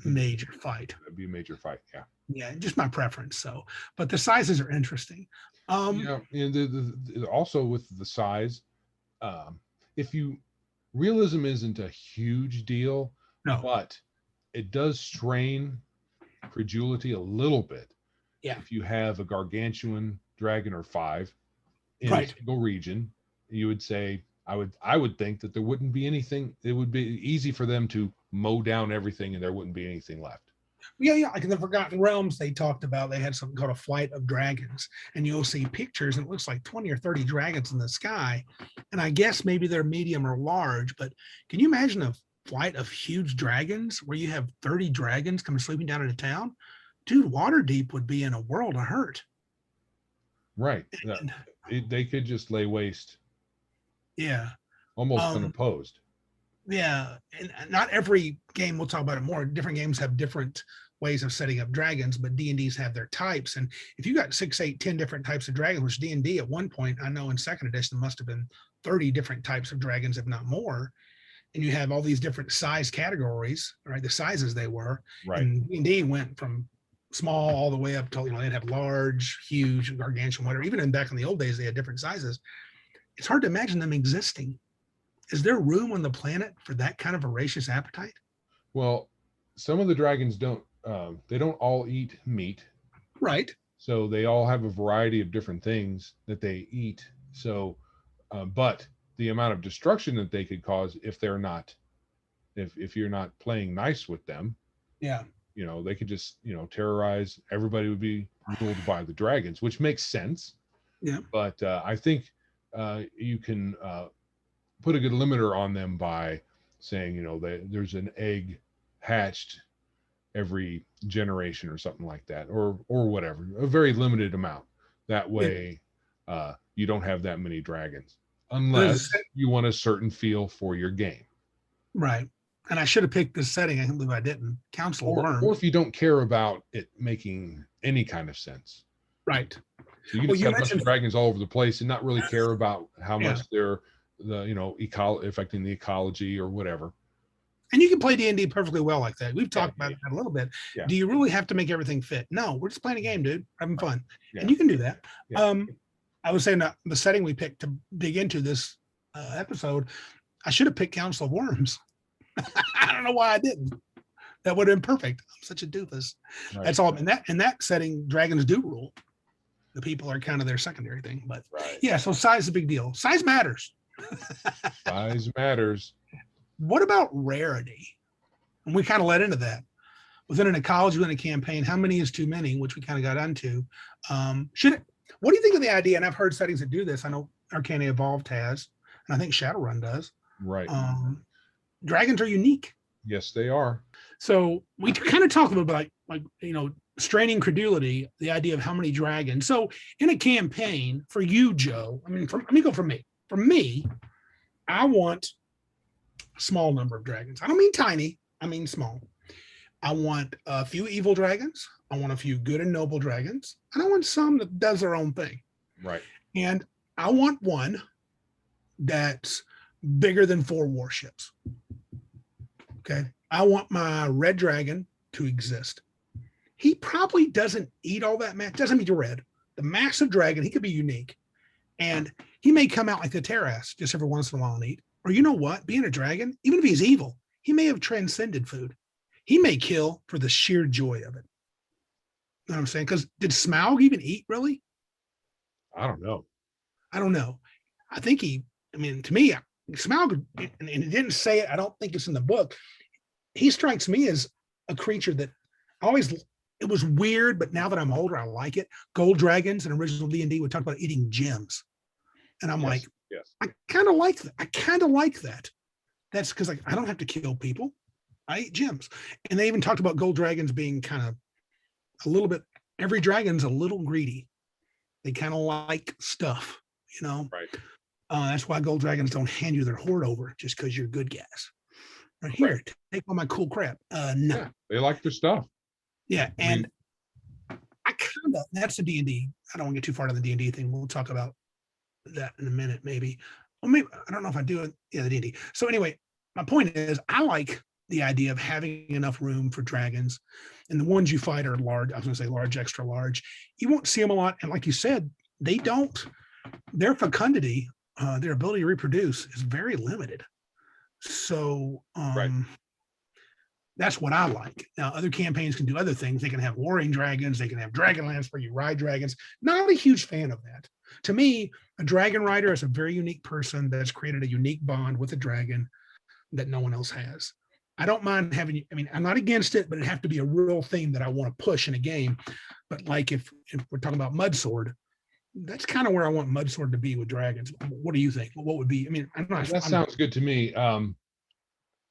major fight. That'd be a major fight. Yeah. Yeah. Just my preference. So, but the sizes are interesting. And also with the size, realism isn't a huge deal, but it does strain credulity a little bit. Yeah. If you have a gargantuan dragon or 5 in a single region, you would say, I would think that there wouldn't be anything. It would be easy for them to mow down everything and there wouldn't be anything left. Yeah. Like in the Forgotten Realms, they talked about, they had something called a flight of dragons, and you'll see pictures and it looks like 20 or 30 dragons in the sky. And I guess maybe they're medium or large, but can you imagine a flight of huge dragons where you have 30 dragons coming sleeping down into town? dude, Waterdeep would be in a world of hurt. Right. And, They could just lay waste yeah. almost unopposed. Yeah, and not every game, we'll talk about it more. Different games have different ways of setting up dragons, but D&Ds have their types. And if you got 6, 8, 10 different types of dragons, which D&D at one point, I know in second edition, must have been 30 different types of dragons, if not more. And you have all these different size categories, right? The sizes they were. Right. And D&D went from small all the way up to, they'd have large, huge, gargantuan, whatever. Even back in the old days, they had different sizes. It's hard to imagine them existing. Is there room on the planet for that kind of voracious appetite? Well, some of the dragons don't. They don't all eat meat. Right. So they all have a variety of different things that they eat. So, but the amount of destruction that they could cause if they're not, if you're not playing nice with them, Yeah. they could just, terrorize. Everybody would be ruled by the dragons, which makes sense. Yeah. But I think you can put a good limiter on them by saying, there's an egg hatched every generation or something like that, or whatever, a very limited amount. That way, you don't have that many dragons, unless you want a certain feel for your game. Right. And I should have picked this setting. I can't believe I didn't. Council Worm. Or if you don't care about it making any kind of sense. Right. So you can have a bunch of dragons all over the place and not really care about how much they're affecting the ecology or whatever. And you can play D&D perfectly well like that. We've talked about that a little bit. Yeah. Do you really have to make everything fit? No, we're just playing a game, dude. Having fun. Yeah. And you can do that. Yeah. I was saying that the setting we picked to dig into this episode, I should have picked Council of Worms. I don't know why I didn't. That would have been perfect. I'm such a doofus. Right. That's all. In that setting, dragons do rule. The people are kind of their secondary thing. But yeah, so size is a big deal. Size matters. Size matters. What about rarity? And we kind of led into that. Within an ecology, within a campaign, how many is too many, which we kind of got onto. What do you think of the idea? And I've heard settings that do this. I know Arcana Evolved has, and I think Shadowrun does. Right. Dragons are unique. Yes, they are. So we kind of talk about like straining credulity, the idea of how many dragons. So in a campaign for you, Joe, let me go for me. For me, I want a small number of dragons. I don't mean tiny, I mean small. I want a few evil dragons. I want a few good and noble dragons. And I want some that does their own thing. Right. And I want one that's bigger than 4 warships. Okay. I want my red dragon to exist. He probably doesn't eat all that much. Doesn't eat the red. The massive dragon, he could be unique. And he may come out like the Terras just every once in a while and eat. Or you know what? Being a dragon, even if he's evil, he may have transcended food. He may kill for the sheer joy of it. You know what I'm saying? Because did Smaug even eat, really? I don't know. I think to me, Smaug, and it didn't say it, I don't think it's in the book. He strikes me as a creature that it was weird, but now that I'm older, I like it. Gold dragons in original D&D would talk about eating gems. And I'm yes. I kind of like that. That's because I don't have to kill people. I eat gems. And they even talked about gold dragons being kind of a little bit, every dragon's a little greedy. They kind of like stuff, Right. That's why gold dragons don't hand you their hoard over just because you're good guys. Right here, take all my cool crap. No. Yeah, they like their stuff. Yeah, and that's the D&D. I don't want to get too far into the D&D thing. We'll talk about that in a minute, maybe. Well, maybe I don't know if I do it. Yeah, the D&D. So anyway, my point is, I like the idea of having enough room for dragons, and the ones you fight are large. I was going to say large, extra large. You won't see them a lot, and like you said, their fecundity, their ability to reproduce, is very limited. So that's what I like. Now, other campaigns can do other things. They can have warring dragons. They can have Dragonlance where you ride dragons. Not a huge fan of that. To me, a dragon rider is a very unique person that's created a unique bond with a dragon that no one else has. I don't mind having, I'm not against it, but it'd have to be a real theme that I want to push in a game. But like if we're talking about Mudsword, that's kind of where I want Mudsword to be with dragons. What do you think? What would be? That sounds good to me.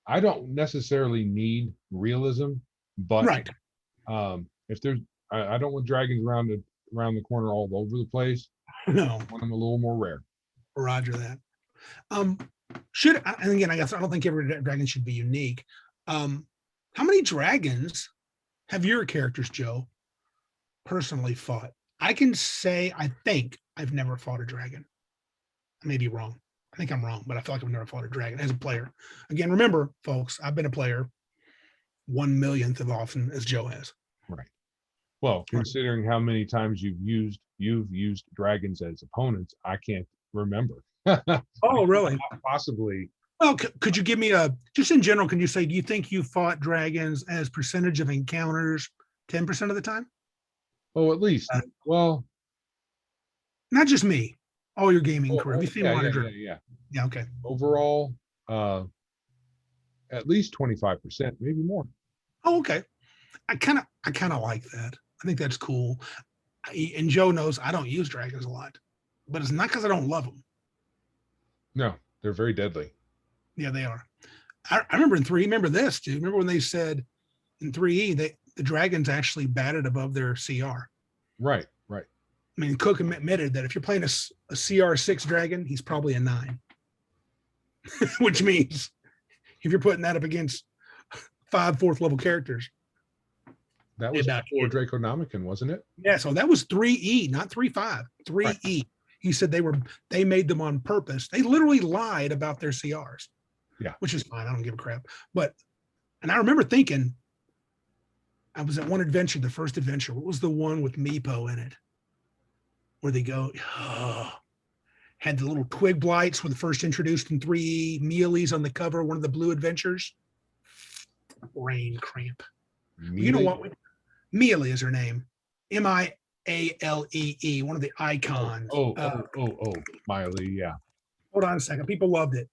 I don't necessarily need realism, but If there's, I don't want dragons around the corner all over the place. No, I want them a little more rare. Roger that. And again, I guess I don't think every dragon should be unique. How many dragons have your characters, Joe, personally fought? I can say I think I've never fought a dragon. I may be wrong. I think I'm wrong, but I feel like I've never fought a dragon as a player. Again, remember, folks, I've been a player 1/1,000,000th of often as Joe has. Right. Well, considering how many times you've used dragons as opponents, I can't remember. Oh, really? Possibly. Well, could you give me just in general, can you say, do you think you fought dragons as percentage of encounters 10% of the time? Oh, at least. Well, not just me, all your gaming career. Have you seen yeah. Yeah, okay. Overall, at least 25%, maybe more. Oh, okay. I kind of like that. I think that's cool. And Joe knows I don't use dragons a lot, but it's not because I don't love them. No, they're very deadly. Yeah, they are. I remember in 3, remember this, dude. Remember when they said in 3E, the dragons actually batted above their CR. Right. I mean, Cook admitted that if you're playing a CR6 dragon, he's probably a 9. Which means if you're putting that up against 5 4th level characters. That was before Draconomicon, wasn't it? Yeah, so that was 3E, not 3.5. 3E. Right. He said they made them on purpose. They literally lied about their CRs. Yeah. Which is fine. I don't give a crap. And I remember thinking, I was at one adventure, the first adventure. What was the one with Meepo in it? Where they go, had the little twig blights when first introduced in 3E, Mealy's on the cover, one of the blue adventures. Brain cramp. Mealy? You know what? Mealy is her name. Mialee, one of the icons. Miley, yeah. Hold on a second. People loved it.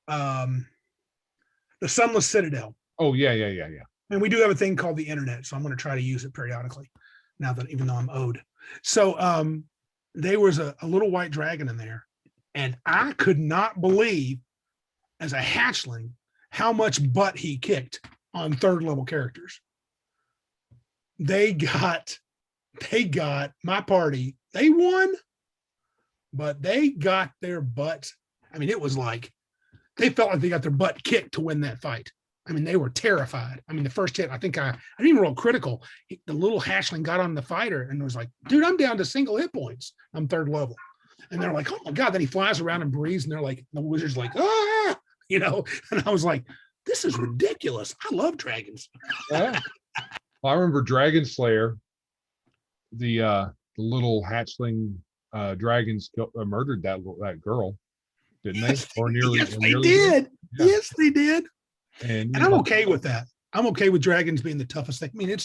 The Sunless Citadel. Oh, yeah. And we do have a thing called the internet, so I'm going to try to use it periodically now that even though I'm owed. So there was a little white dragon in there, and I could not believe as a hatchling how much butt he kicked on 3rd level characters. They got my party. They won, but they got their butts. I mean, it was like they felt like they got their butt kicked to win that fight. I mean, they were terrified. I mean, the first hit, I didn't even roll critical. The little hatchling got on the fighter and was like, dude, I'm down to single hit points. I'm 3rd level. And they're like, oh my God. Then he flies around and breathes. And they're like, the wizard's like, and I was like, this is ridiculous. I love dragons. Yeah. Well, I remember Dragon Slayer, the little hatchling dragons murdered that girl, didn't they? Or nearly. Yes, they did. Yeah. Yes, they did. And I'm okay with that. I'm okay with dragons being the toughest thing. I mean,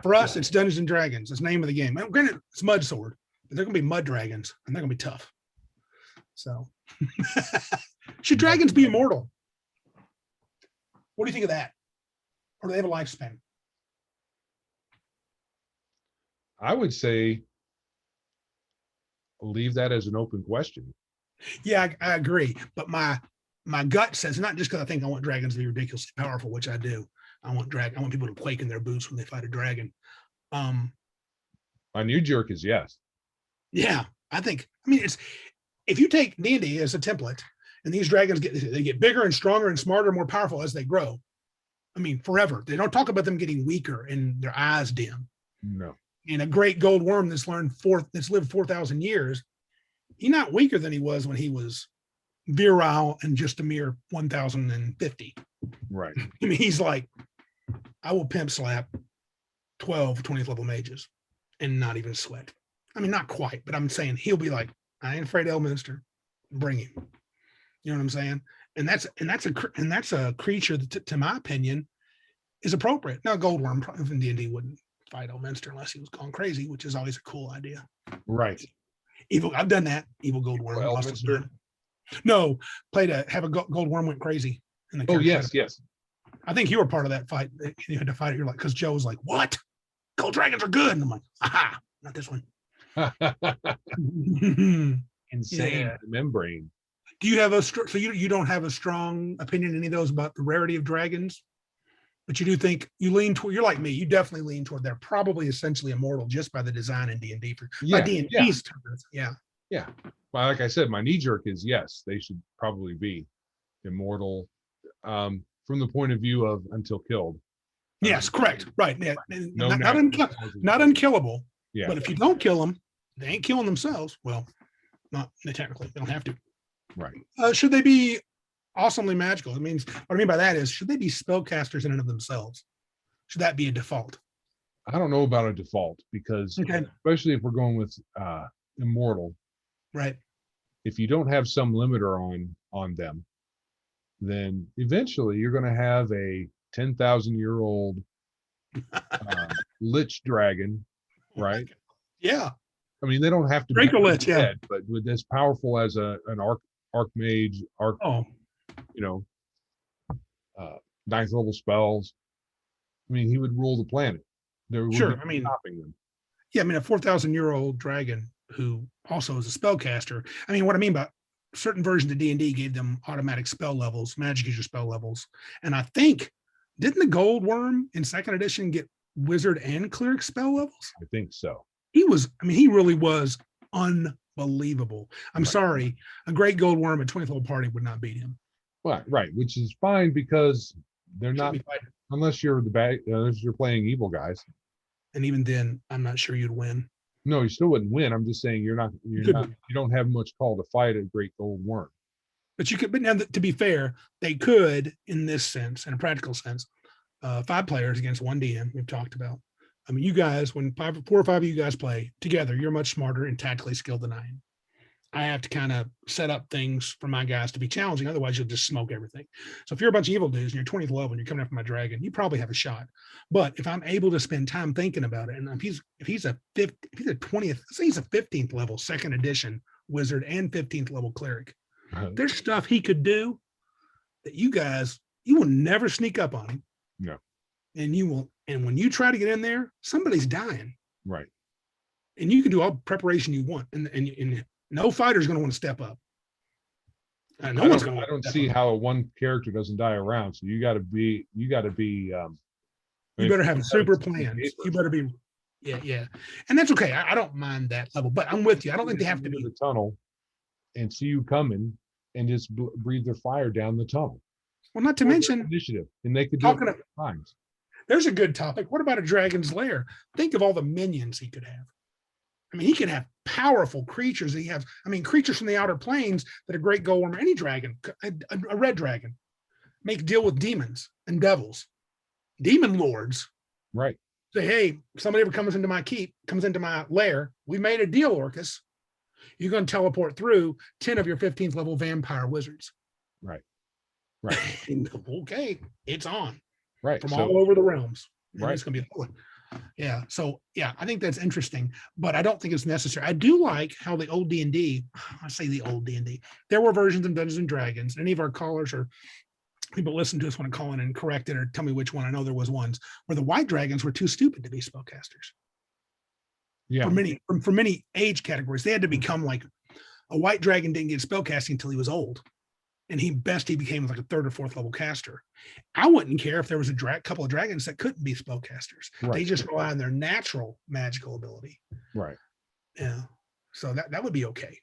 for us, it's Dungeons and Dragons. It's the name of the game. Granted, it's Mud Sword, but they're going to be mud dragons, and they're going to be tough. So, should dragons be immortal? What do you think of that? Or do they have a lifespan? I would say leave that as an open question. Yeah, I agree. But my gut says, not just because I think I want dragons to be ridiculously powerful, which I do. I want people to quake in their boots when they fight a dragon. My knee jerk is yes. Yeah, it's if you take D&D as a template, and these dragons get bigger and stronger and smarter and more powerful as they grow. I mean, forever. They don't talk about them getting weaker and their eyes dim. No. And a great gold worm that's lived 4,000 years, he's not weaker than he was when he was virile and just a mere 1,050. Right. I mean, he's like, I will pimp slap 12, 20th level mages and not even sweat. I mean, not quite, but I'm saying he'll be like, I ain't afraid of Elminster. Bring him. You know what I'm saying? And that's a creature that, to my opinion, is appropriate. Now, Goldworm in D&D wouldn't fight Elminster unless he was gone crazy, which is always a cool idea. Right. Evil. I've done that. Evil Goldworm. Elminster? No, have a Goldworm went crazy. Yes. I think you were part of that fight. You had to fight it. You're like, because Joe was like, "What? Gold dragons are good." And I'm like, "Aha, not this one." Insane membrane. Do you have so you don't have a strong opinion in any of those about the rarity of dragons But you do think you lean toward, you're like me, you definitely lean toward they're probably essentially immortal just by the design in D&D by Yeah, D&D's terms. Yeah. yeah. Well, like I said, my knee jerk is yes, they should probably be immortal, from the point of view of until killed. Yes, correct. Right. Yeah. No Not unkillable. Yeah. But if you don't kill them, they ain't killing themselves. Well, not technically, they don't have to. Right. Should they be awesomely magical? It means what I mean by that is, should they be spellcasters in and of themselves? Should that be a default? I don't know about a default because Okay. especially if we're going with immortal, Right. if you don't have some limiter on them, then eventually you're going to have a 10,000-year-old lich dragon, right? Yeah. I mean, they don't have to Draco be lich, yeah. dead, but with as powerful as an archmage, Oh, you know, ninth level spells. I mean, he would rule the planet. There would sure. be I mean, stopping them. yeah, I mean, a 4,000-year-old dragon who also is a spellcaster. I mean, what I mean by certain versions of D&D gave them automatic spell levels, magic user spell levels. And I think, didn't the gold worm in second edition get wizard and cleric spell levels? I think so. He really was unbelievable. I'm Right. sorry. A great gold worm at 20th level party would not beat him. Right, which is fine because they're not, Shouldn't be fighting. unless you're unless you're playing evil guys. And even then, I'm not sure you'd win. No, you still wouldn't win. I'm just saying you don't have much call to fight a great gold worm. But you could, but now to be fair, they could, in this sense, in a practical sense, 5 players against 1 DM, we've talked about. I mean, you guys, when 4 or 5 of you guys play together, you're much smarter and tactically skilled than I am. I have to kind of set up things for my guys to be challenging. Otherwise, you'll just smoke everything. So if you're a bunch of evil dudes and you're 20th level and you're coming after my dragon, you probably have a shot. But if I'm able to spend time thinking about it, and if he's a 20th, say he's a 15th level second edition wizard and 15th level cleric, there's stuff he could do that you will never sneak up on him. No. And when you try to get in there, somebody's dying. Right. And you can do all preparation you want. And no fighter's going to want to step up. No one's going to. I don't see how one character doesn't die around. So you got to be. You better have super plans. You better be. Yeah. And that's okay. I don't mind that level, but I'm with you. I don't think they have to be the tunnel and see you coming and just breathe their fire down the tunnel. Well, not to mention initiative, and they could do it times. There's a good topic. What about a dragon's lair? Think of all the minions he could have. I mean, he could have powerful creatures. Creatures from the outer planes that a great gold worm, any dragon, a red dragon, make deal with demons and devils, demon lords. Right. Say, hey, somebody ever comes into my keep, comes into my lair, we made a deal, Orcus. You're going to teleport through 10 of your 15th level vampire wizards. Right. Okay, it's on. Right. From all over the realms. Right. It's going to be yeah. So yeah, I think that's interesting, but I don't think it's necessary. I do like how the old D&D, I say the old D&D, there were versions of Dungeons and Dragons. Any of our callers or people listen to us want to call in and correct it or tell me which one. I know there was ones where the white dragons were too stupid to be spellcasters. Yeah. For many age categories, they had to become like a white dragon didn't get spellcasting until he was old. And he became like a 3rd or 4th level caster. I wouldn't care if there was a couple of dragons that couldn't be spellcasters. Right. They just rely on their natural magical ability. Right. Yeah. So that would be okay.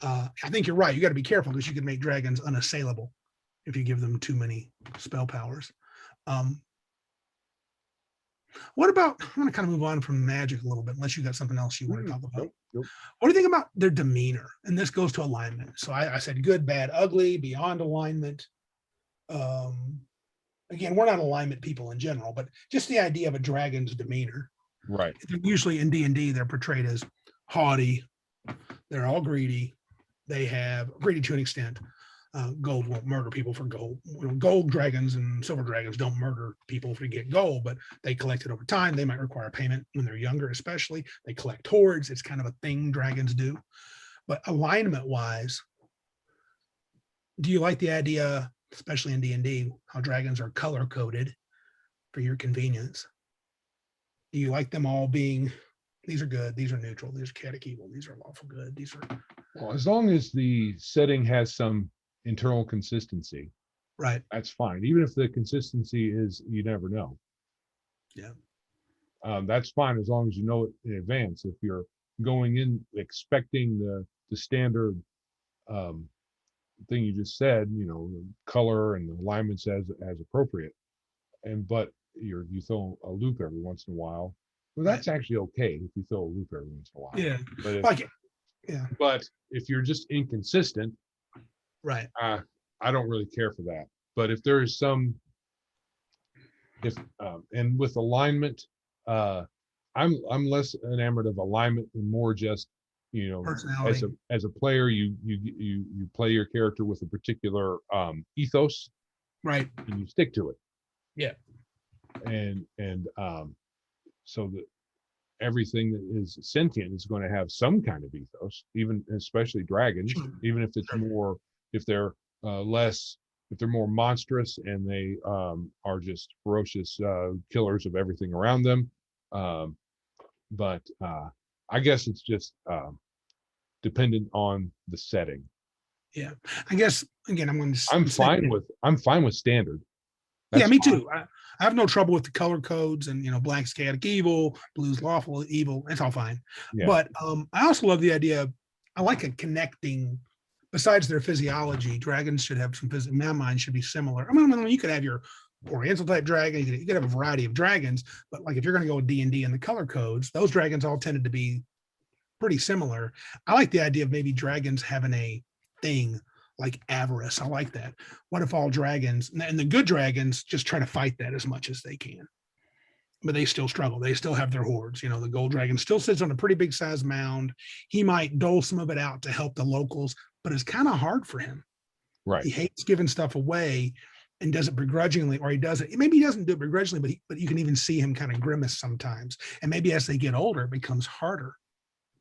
I think you're right. You got to be careful because you can make dragons unassailable if you give them too many spell powers. What about, I'm going to kind of move on from magic a little bit, unless you got something else you want to talk about. Nope. What do you think about their demeanor? And this goes to alignment. So I said good, bad, ugly, beyond alignment. Again, we're not alignment people in general, but just the idea of a dragon's demeanor. Right. Usually in D&D, they're portrayed as haughty. They're all greedy. They have greedy to an extent. Gold won't murder people for gold. Gold dragons and silver dragons don't murder people to get gold, but they collect it over time. They might require payment when they're younger, especially. They collect hoards. It's kind of a thing dragons do. But alignment-wise, do you like the idea, especially in D&D, how dragons are color-coded for your convenience? Do you like them all being, these are good, these are neutral, these are chaotic evil, these are lawful good, these are... Well, as long as the setting has some internal consistency, Right. That's fine. Even if the consistency is, you never know. Yeah. That's fine as long as you know it in advance. If you're going in expecting the standard thing you just said, the color and the alignments as appropriate, but you throw a loop every once in a while. Well, that's actually okay if you throw a loop every once in a while. Yeah. But if, Like it. Yeah. but if you're just inconsistent, Right. I don't really care for that. But if there is and with alignment, I'm less enamored of alignment and more just, Personality. as a player, you play your character with a particular ethos, Right. and you stick to it. Yeah. And so that everything that is sentient is going to have some kind of ethos, even especially dragons, Sure. even if it's more, if they're less, if they're more monstrous and they are just ferocious killers of everything around them. But I guess it's just dependent on the setting. Yeah. I guess again, I'm fine with standard. Yeah, That's me fine. too. I have no trouble with the color codes and black's chaotic evil, blue's lawful evil. It's all fine. Yeah. But I also love the idea. I like a connecting. Besides their physiology, dragons should have some in my mind should be similar. I mean, you could have your Oriental type dragon. You could have a variety of dragons, but like if you're going to go with D&D and the color codes, those dragons all tended to be pretty similar. I like the idea of maybe dragons having a thing like avarice. I like that. What if all dragons and the good dragons just try to fight that as much as they can, but they still struggle. They still have their hordes. The gold dragon still sits on a pretty big sized mound. He might dole some of it out to help the locals, but it's kind of hard for him. Right. He hates giving stuff away and does it begrudgingly, or he does it. Maybe he doesn't do it begrudgingly, but you can even see him kind of grimace sometimes. And maybe as they get older, it becomes harder.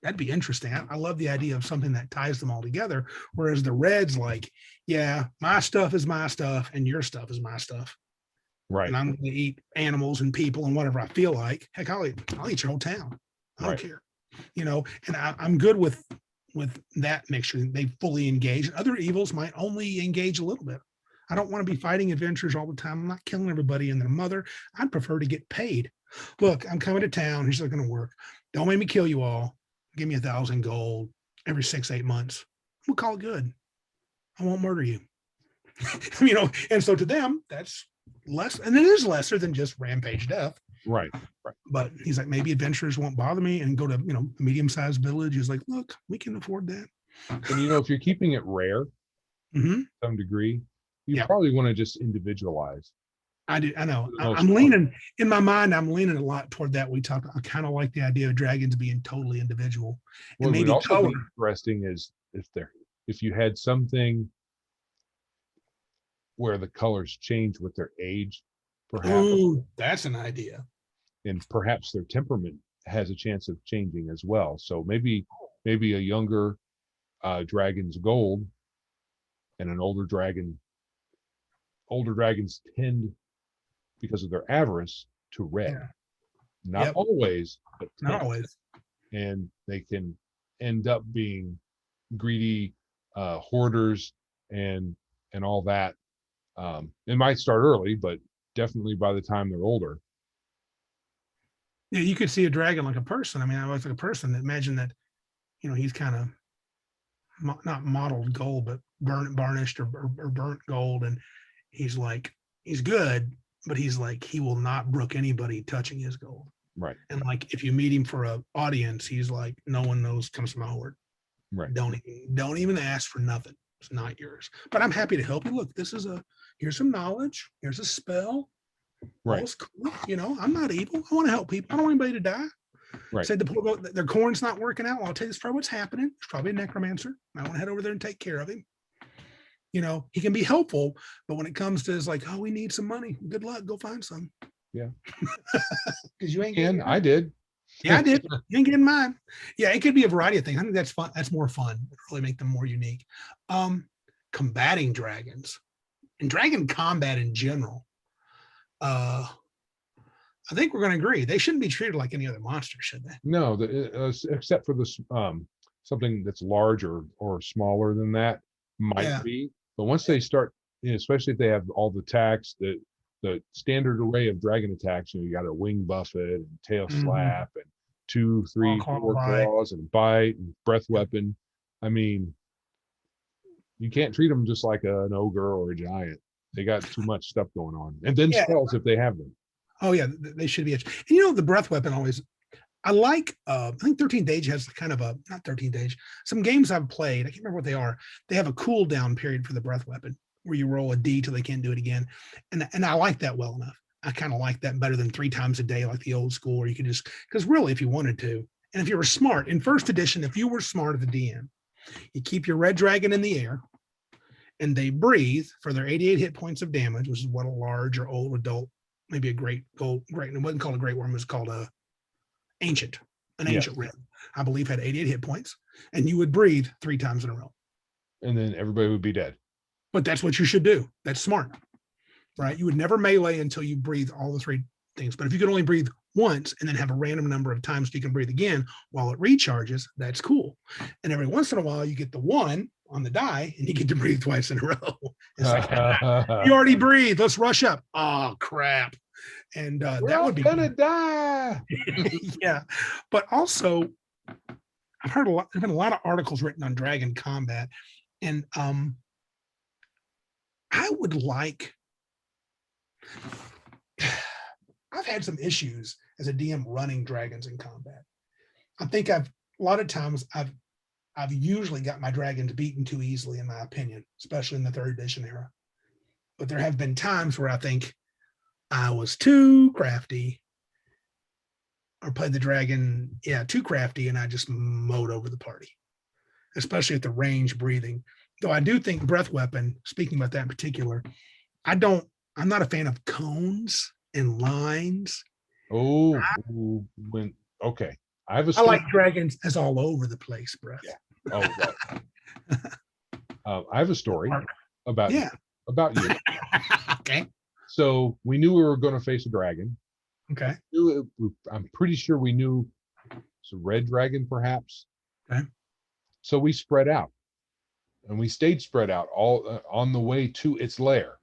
That'd be interesting. I love the idea of something that ties them all together. Whereas the red's like, yeah, my stuff is my stuff and your stuff is my stuff. Right. And I'm going to eat animals and people and whatever I feel like. Heck, I'll eat your whole town. I don't care. And I'm good with that mixture. They fully engage. Other evils might only engage a little bit. I don't want to be fighting adventurers all the time. I'm not killing everybody and their mother. I'd prefer to get paid. Look, I'm coming to town. Here's not going to work. Don't make me kill you all. Give me 1,000 gold every 6-8 months. We'll call it good. I won't murder you. And so to them, that's less, and it is lesser than just rampage death. Right. But he's like, maybe adventurers won't bother me and go to, a medium-sized village. He's like, look, we can afford that. And if you're keeping it rare to some degree, you probably want to just individualize. I do. I know. I'm leaning in my mind. I'm leaning a lot toward that. I kind of like the idea of dragons being totally individual. What And maybe would also color. be interesting is if you had something where the colors change with their age, perhaps. Ooh, that's an idea. And perhaps their temperament has a chance of changing as well. So maybe a younger dragon's gold and an older dragon. Older dragons tend, because of their avarice, to red. Yeah. Not always, but Not always. And they can end up being greedy hoarders and all that. It might start early, but definitely by the time they're older. Yeah, you could see a dragon like a person. I mean, I was like a person. Imagine that, he's kind of not mottled gold, but varnished or burnt gold, and he's good, but he's like, he will not brook anybody touching his gold. Right. And like, if you meet him for an audience, he's like, no one knows comes from my hoard. Right. Don't even ask for nothing. It's not yours. But I'm happy to help you. Look, here's some knowledge. Here's a spell. Right. All's cool. I'm not evil. I want to help people. I don't want anybody to die. Right. Said their corn's not working out. Well, I'll tell you this probably what's happening. There's probably a necromancer. I want to head over there and take care of him. He can be helpful, but when it comes to like, oh, we need some money. Good luck. Go find some. Yeah. Because you ain't. And I did. Yeah, I did. You ain't getting mine. Yeah, it could be a variety of things. I think that's fun. That's more fun. It really make them more unique. Combating dragons and dragon combat in general. I think we're going to agree they shouldn't be treated like any other monster, should they? No, except for this something that's larger or smaller than that might be. But once they start especially if they have all the attacks, the standard array of dragon attacks. You got a wing buffet and tail slap and 2, 3, Claw, 4 bite. claws and bite and breath weapon. I mean, you can't treat them just like an ogre or a giant. They got too much stuff going on, and then spells if they have them. Oh yeah, they should be. And the breath weapon always. I like. I think 13th Age has kind of a not 13th Age. Some games I've played, I can't remember what they are. They have a cooldown period for the breath weapon where you roll a D till they can't do it again, and I like that well enough. I kind of like that better than 3 times a day like the old school, where you could just because really, if you wanted to, and if you were smart in first edition, if you were smart at the DM, you keep your red dragon in the air, and they breathe for their 88 hit points of damage, which is what a large or old adult, maybe a great, it wasn't called a great worm, it was called a ancient, ancient red, I believe had 88 hit points, and you would breathe 3 times in a row. And then everybody would be dead. But that's what you should do. That's smart, right? You would never melee until you breathe all the 3 things. But if you could only breathe once and then have a random number of times you can breathe again while it recharges, that's cool. And every once in a while, you get the 1 on the die and you get to breathe twice in a row. It's like, you already breathed. Let's rush up. Oh, crap. And that would be gonna die. Yeah. But also, I've heard there's been a lot of articles written on dragon combat. And I would like, I've had some issues as a DM running dragons in combat. I think a lot of times I've usually got my dragons beaten too easily, in my opinion, especially in the 3rd edition era. But there have been times where I think I was too crafty or played the dragon, too crafty, and I just mowed over the party, especially at the range breathing. Though I do think breath weapon, speaking about that in particular, I'm not a fan of cones and lines. Okay. I like dragons as all over the place, breath. Yeah. Oh, right. I have a story about you. Okay. So we knew we were going to face a dragon. Okay. I'm pretty sure we knew it's a red dragon, perhaps. Okay. So we spread out, and we stayed spread out all on the way to its lair.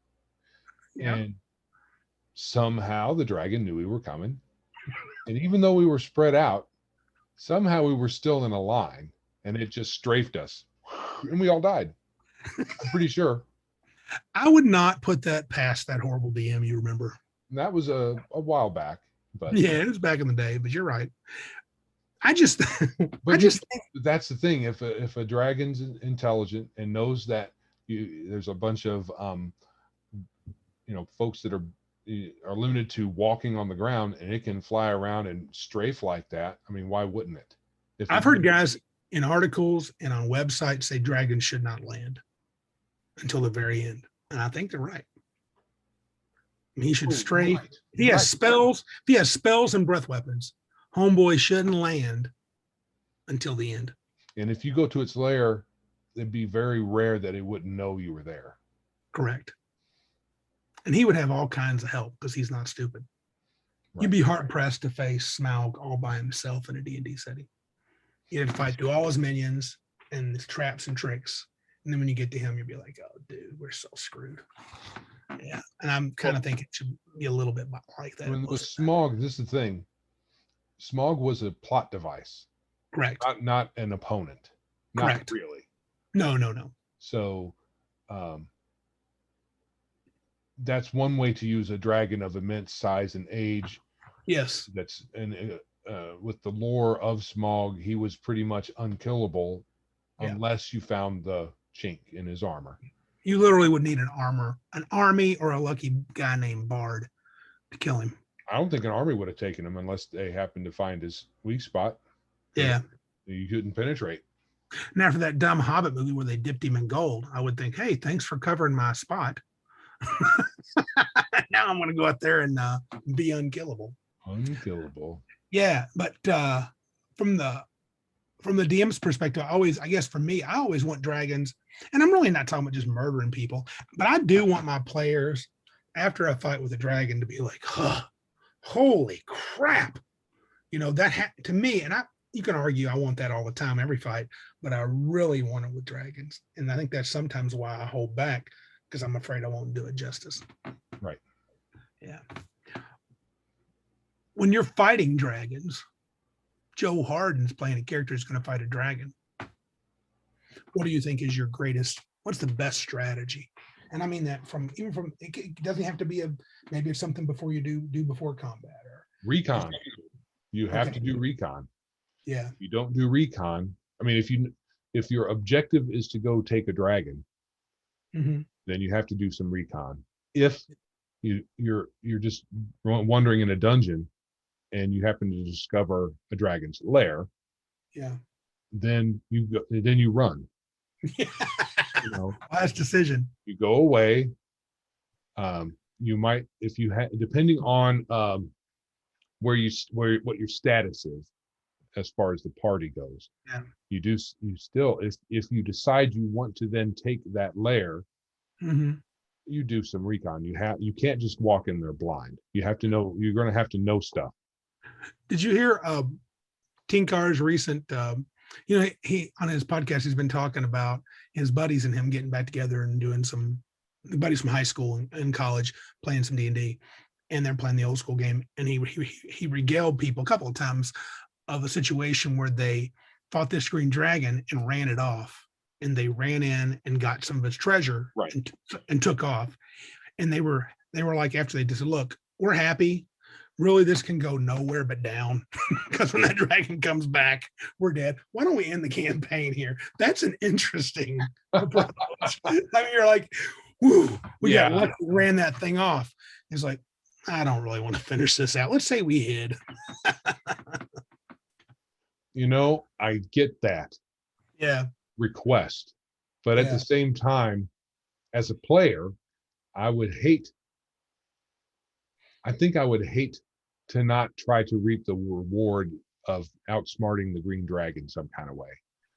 Yeah. And somehow the dragon knew we were coming, and even though we were spread out, somehow we were still in a line, and it just strafed us, and we all died. I'm pretty sure. I would not put that past that horrible DM. You remember? And that was a while back, but yeah, it was back in the day. But you're right. That's the thing. If a dragon's intelligent and knows that there's a bunch of folks that are limited to walking on the ground, and it can fly around and strafe like that. I mean, why wouldn't it? I've heard guys in articles and on websites say dragons should not land until the very end, and I think they're right. I mean, he should strafe. Right. If he has spells and breath weapons, homeboy shouldn't land until the end. And if you go to its lair, it'd be very rare that it wouldn't know you were there. Correct. And he would have all kinds of help because he's not stupid. Right. You'd be hard pressed to face Smaug all by himself in a D&D setting. He'd have to fight through all his minions and his traps and tricks. And then when you get to him, you'll be like, oh, dude, we're so screwed. Yeah. And I'm kind of thinking it should be a little bit like that. With Smaug, this is the thing. Smaug was a plot device. Correct. Not an opponent. Not Correct. Really. No. So that's one way to use a dragon of immense size and age. Yes. That's with the lore of Smaug, he was pretty much unkillable unless you found the chink in his armor. You literally would need an army, or a lucky guy named Bard to kill him. I don't think an army would have taken him unless they happened to find his weak spot. Yeah. You couldn't penetrate. Now, for that dumb Hobbit movie where they dipped him in gold, I would think, hey, thanks for covering my spot. Now I'm going to go out there and be unkillable. Unkillable. Yeah, but from the DM's perspective, I always want dragons, and I'm really not talking about just murdering people, but I do want my players after a fight with a dragon to be like, holy crap, that to me, and you can argue I want that all the time, every fight, but I really want it with dragons, and I think that's sometimes why I hold back, because I'm afraid I won't do it justice. Right. Yeah. When you're fighting dragons, Joe Harden's playing a character who's going to fight a dragon. What do you think is your greatest? What's the best strategy? And I mean that it doesn't have to be maybe it's something before you do before combat or Recon. You have Okay. to do recon. yeah. If you don't do recon, I mean, if your objective is to go take a dragon, hmm then you have to do some recon. If you're just wandering in a dungeon and you happen to discover a dragon's lair, Yeah. then you run. You know, Last decision. you go away. You might, if you have, depending on what your status is as far as the party goes. Yeah. You still, if you decide you want to then take that lair, hmm you do some recon. You can't just walk in there blind. You have to know, you're going to have to know stuff. Did you hear Tenkar's recent? He on his podcast he's been talking about his buddies and him getting back together and doing some buddies from high school and college playing some D&D, and they're playing the old school game. And he regaled people a couple of times of a situation where they fought this green dragon and ran it off, and they ran in and got some of its treasure, Right. and took off. And they were like, after they just said, look, we're happy. Really, this can go nowhere but down, because when that dragon comes back, we're dead. Why don't we end the campaign here? That's an interesting approach. I mean, you're like, whoo, we ran that thing off. It's like, I don't really want to finish this out. Let's say we hid. I get that Yeah. request, but at Yeah. the same time, as a player, I think I would hate to not try to reap the reward of outsmarting the green dragon some kind of way.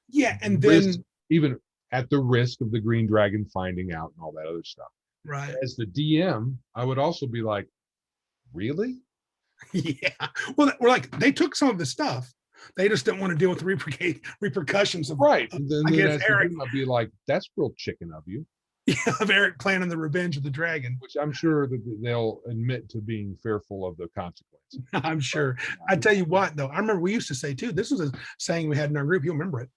Yeah. And then, Even at the risk of the green dragon finding out and all that other stuff. right. As the DM, I would also be like, really? Yeah. Well, we're like, they took some of the stuff. They just didn't want to deal with the repercussions of, Right. And then, I guess as the Eric- DM, I'd be like, that's real chicken of you, of Eric planning the revenge of the dragon. which I'm sure that they'll admit to being fearful of the consequences. I'm sure. I tell you what, though, I remember we used to say too, this was a saying we had in our group. You'll remember it.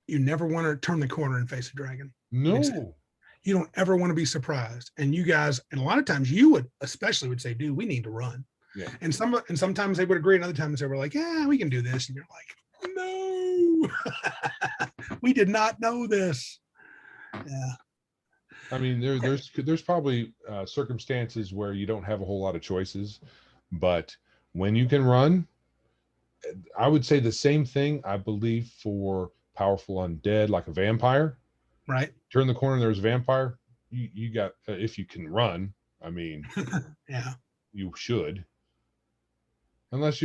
You never want to turn the corner and face a dragon. No. You don't ever want to be surprised. And you guys, and a lot of times you would say, dude, we need to run. Yeah. And sometimes they would agree, and other times they were like, yeah, we can do this. And you're like, no, we did not know this. Yeah. I mean, there's probably circumstances where you don't have a whole lot of choices, but when you can run, I would say the same thing, I believe, for powerful undead like a vampire. Right. Turn the corner, there's a vampire. You got, if you can run, I mean, Yeah. you should. Unless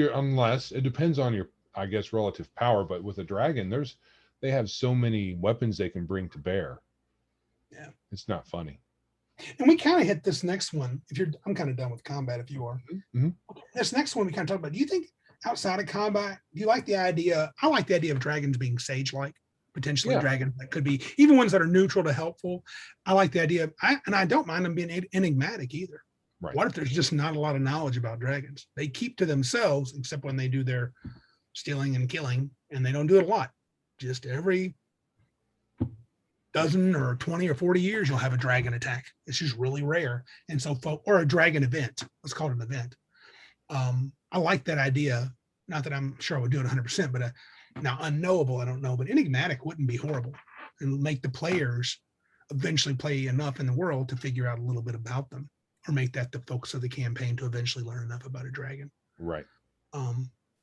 it depends on your, I guess, relative power. But with a dragon, they have so many weapons they can bring to bear. Yeah. It's not funny. And we kind of hit this next one. I'm kind of done with combat if you are. Mhm. This next one we kind of talk about. Do you think outside of combat, do you like the idea? I like the idea of dragons being sage-like, potentially Yeah. dragons that could be even ones that are neutral to helpful. I like the idea and I don't mind them being enigmatic either. Right. What if there's just not a lot of knowledge about dragons? They keep to themselves, except when they do their stealing and killing, and they don't do it a lot. Just every dozen or 20 or 40 years, you'll have a dragon attack. It's just really rare. And so, or a dragon event, let's call it an event. I like that idea. Not that I'm sure I would do it 100%, but now unknowable, I don't know, but enigmatic wouldn't be horrible, and make the players eventually play enough in the world to figure out a little bit about them, or make that the focus of the campaign to eventually learn enough about a dragon. Right.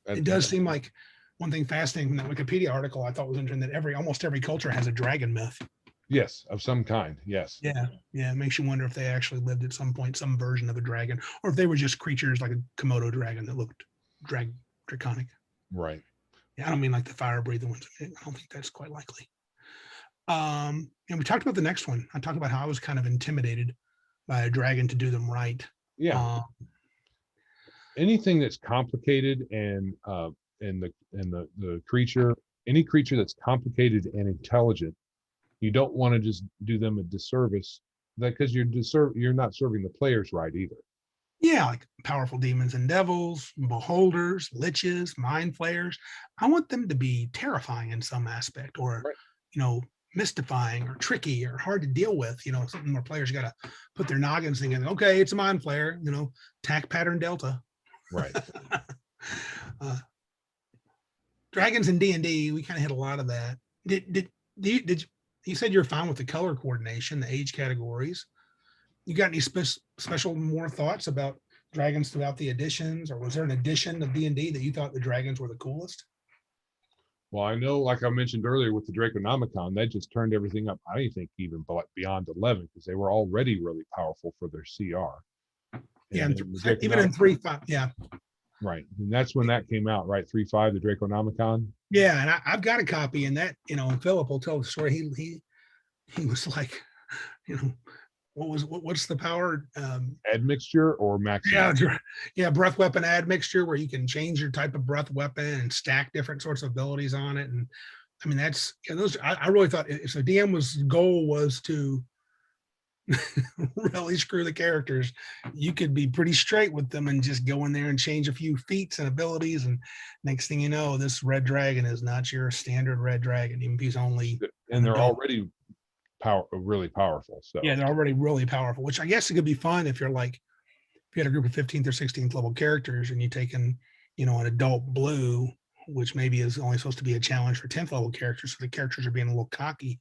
It does seem like one thing fascinating from that Wikipedia article I thought was interesting, that almost every culture has a dragon myth. Yes, of some kind. Yes. Yeah. It makes you wonder if they actually lived at some point, some version of a dragon, or if they were just creatures like a Komodo dragon that looked draconic. Right. Yeah, I don't mean like the fire breathing ones. I don't think that's quite likely. And we talked about the next one. I talked about how I was kind of intimidated by a dragon to do them right. Yeah. Anything that's complicated and the creature, any creature that's complicated and intelligent, you don't want to just do them a disservice, that because you're not serving the players right either. Yeah, like powerful demons and devils, beholders, liches, mind flayers. I want them to be terrifying in some aspect, or Right. you know, mystifying or tricky or hard to deal with. You know, something where players got to put their noggins thinking, okay, it's a mind flayer. You know, attack pattern delta. Right. uh, Dragons and D&D, we kind of hit a lot of that. Did you said you're fine with the color coordination, the age categories? You got any special more thoughts about dragons throughout the editions, or was there an edition of D&D that you thought the dragons were the coolest? Well, I know, like I mentioned earlier with the Draconomicon, that just turned everything up. I didn't think even beyond 11, because they were already really powerful for their CR. Yeah, And the even in 3.5, yeah. Right. And that's when that came out, right? 3.5, the Draconomicon. Yeah, and I've got a copy, and that, you know, and Philip will tell the story. He was like, you know, what's the power? Admixture or maximum? Yeah, breath weapon admixture, where you can change your type of breath weapon and stack different sorts of abilities on it. And I mean, that's, yeah, those, I really thought, so DM's goal was to really screw the characters. You could be pretty straight with them and just go in there and change a few feats and abilities, and next thing you know, this red dragon is not your standard red dragon, even if he's only And they're already really powerful. So yeah, they're already really powerful, which I guess it could be fun if you're like, if you had a group of 15th or 16th level characters and you taken, you know, an adult blue, which maybe is only supposed to be a challenge for 10th level characters, so the characters are being a little cocky.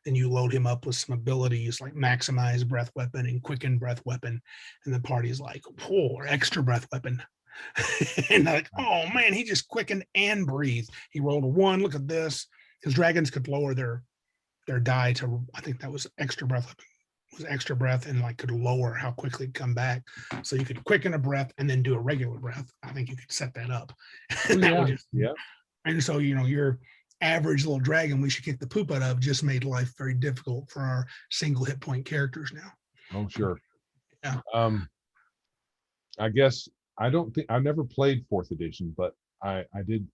Then you load him up with some abilities like maximize breath weapon and quicken breath weapon, and the party's like, whoa, or extra breath weapon. And they're like, oh man, he just quickened and breathed. He rolled a 1. Look at this. Because dragons could lower their die to, I think that was extra breath weapon, was extra breath, and like could lower how quickly it come back. So you could quicken a breath and then do a regular breath. I think you could set that up. And that would just, yeah. And so, you know, your average little dragon we should kick the poop out of just made life very difficult for our single hit point characters now. Oh, sure. Yeah. I guess I never played 4th edition, but I did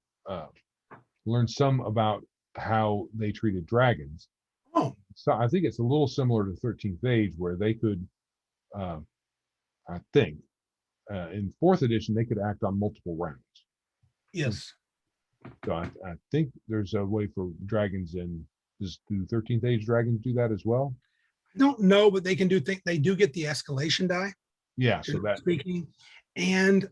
learn some about how they treated dragons. Oh, So I think it's a little similar to 13th Age, where they could, I think, in 4th edition, they could act on multiple rounds. yes. So I think there's a way for dragons do 13th Age dragons do that as well? I don't know, but they can do think they do get the escalation die. Yeah, so that Speaking. And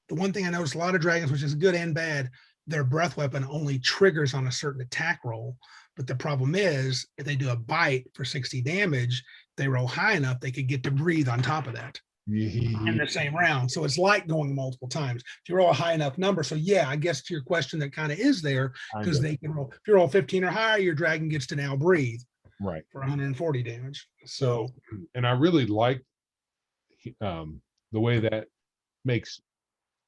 the one thing I noticed, a lot of dragons, which is good and bad, their breath weapon only triggers on a certain attack roll. But the problem is, if they do a bite for 60 damage, they roll high enough, they could get to breathe on top of that in the same round. So it's like going multiple times. If you roll a high enough number. So yeah, I guess to your question, that kind of is there, because they can roll. If you roll 15 or higher, your dragon gets to now breathe. Right. For 140 damage. So, and I really like the way that makes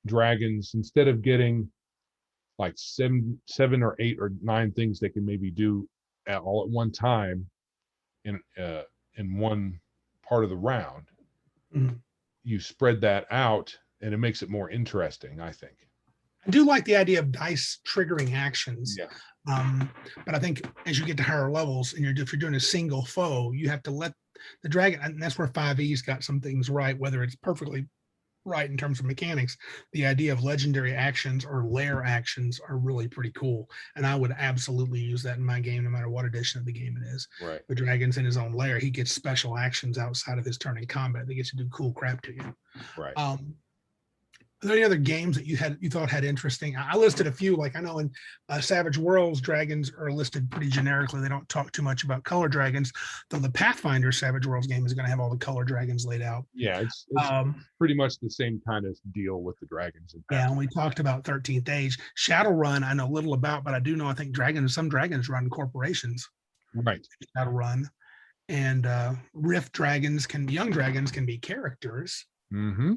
dragons, instead of getting like 7 or 8 or 9 things they can maybe do all at one time in one part of the round, you spread that out, and it makes it more interesting, I think. I do like the idea of dice triggering actions. Yeah. But I think as you get to higher levels, and if you're doing a single foe, you have to let the dragon, and that's where 5e's got some things right, whether it's perfectly right in terms of mechanics. The idea of legendary actions or lair actions are really pretty cool, and I would absolutely use that in my game, no matter what edition of the game it is. Right. The dragon's in his own lair. He gets special actions outside of his turn in combat that gets to do cool crap to you. Right. Are there any other games that you thought had interesting? I listed a few. Like I know in Savage Worlds, dragons are listed pretty generically. They don't talk too much about color dragons, though the Pathfinder Savage Worlds game is going to have all the color dragons laid out. Yeah, it's pretty much the same kind of deal with the dragons. Yeah, and we talked about 13th Age. Shadowrun, I know little about, but I do know, I think some dragons run corporations. Right. Shadowrun. And Rift dragons young dragons can be characters. Mm-hmm.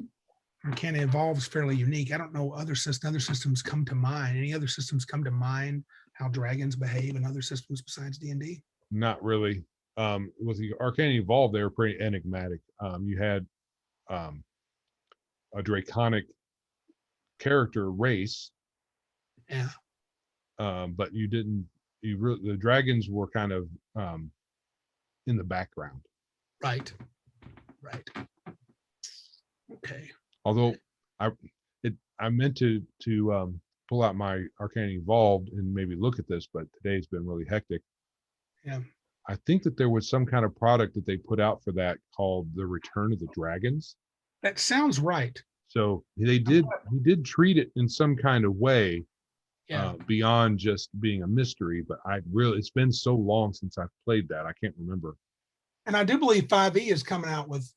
Can evolve is fairly unique. I don't know other systems come to mind. Any other systems come to mind how dragons behave in other systems besides D&D? Not really. With the Arcane Evolve, they were pretty enigmatic. You had a draconic character race. Yeah. But you didn't. the dragons were kind of in the background. Right. Right. Okay. Although I meant to pull out my Arcane Evolved and maybe look at this, but today's been really hectic. Yeah. I think that there was some kind of product that they put out for that called the Return of the Dragons. That sounds right. So he did treat it in some kind of way, Yeah. beyond just being a mystery. But it's been so long since I've played that, I can't remember. And I do believe 5e is coming out with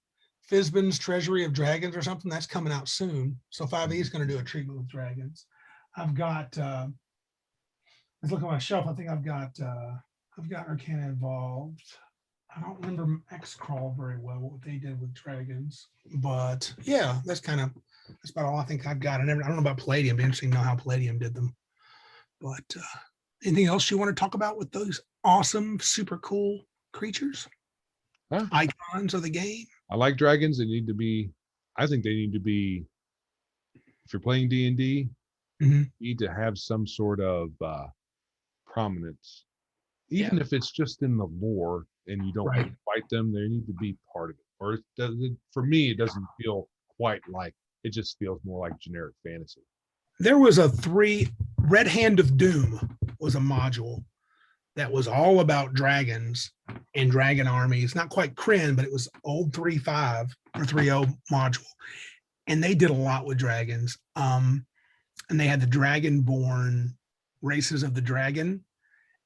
Fizban's Treasury of Dragons or something. That's coming out soon. So 5e is going to do a treatment with dragons. I've got, let's look at my shelf. I think I've got Arcana Evolved. I don't remember X-Crawl very well, what they did with dragons. But yeah, that's about all I think I've got. I don't know about Palladium. It'd be interesting to know how Palladium did them. But anything else you want to talk about with those awesome, super cool creatures? Huh? Icons of the game? I like dragons. I think they need to be, if you're playing D&D, Mhm. you need to have some sort of prominence. Even if it's just in the lore and you don't Right. fight them, they need to be part of it. Or for me, it doesn't feel quite like, it just feels more like generic fantasy. There was Red Hand of Doom was a module that was all about dragons and dragon armies. Not quite Kryn, but it was old 3.5 or 3.0 module. And they did a lot with dragons. And they had the Dragonborn Races of the Dragon.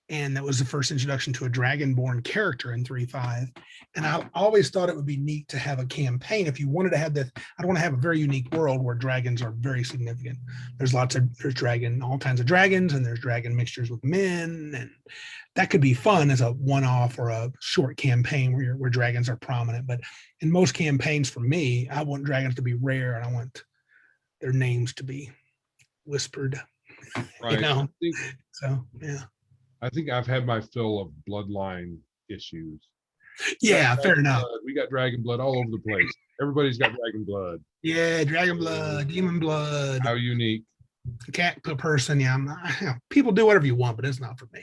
And that was the first introduction to a Dragonborn character in 3.5. And I always thought it would be neat to have a campaign. If you wanted to have that, I want to have a very unique world where dragons are very significant. There's all kinds of dragons, and there's dragon mixtures with men. And that could be fun as a one-off or a short campaign where dragons are prominent. But in most campaigns for me, I want dragons to be rare, and I want their names to be whispered. Right. So, yeah. I think I've had my fill of bloodline issues. Yeah, fair enough. We got dragon blood all over the place. Everybody's got dragon blood. Yeah, dragon blood, demon blood. How unique. Cat person. Yeah, people do whatever you want, but it's not for me.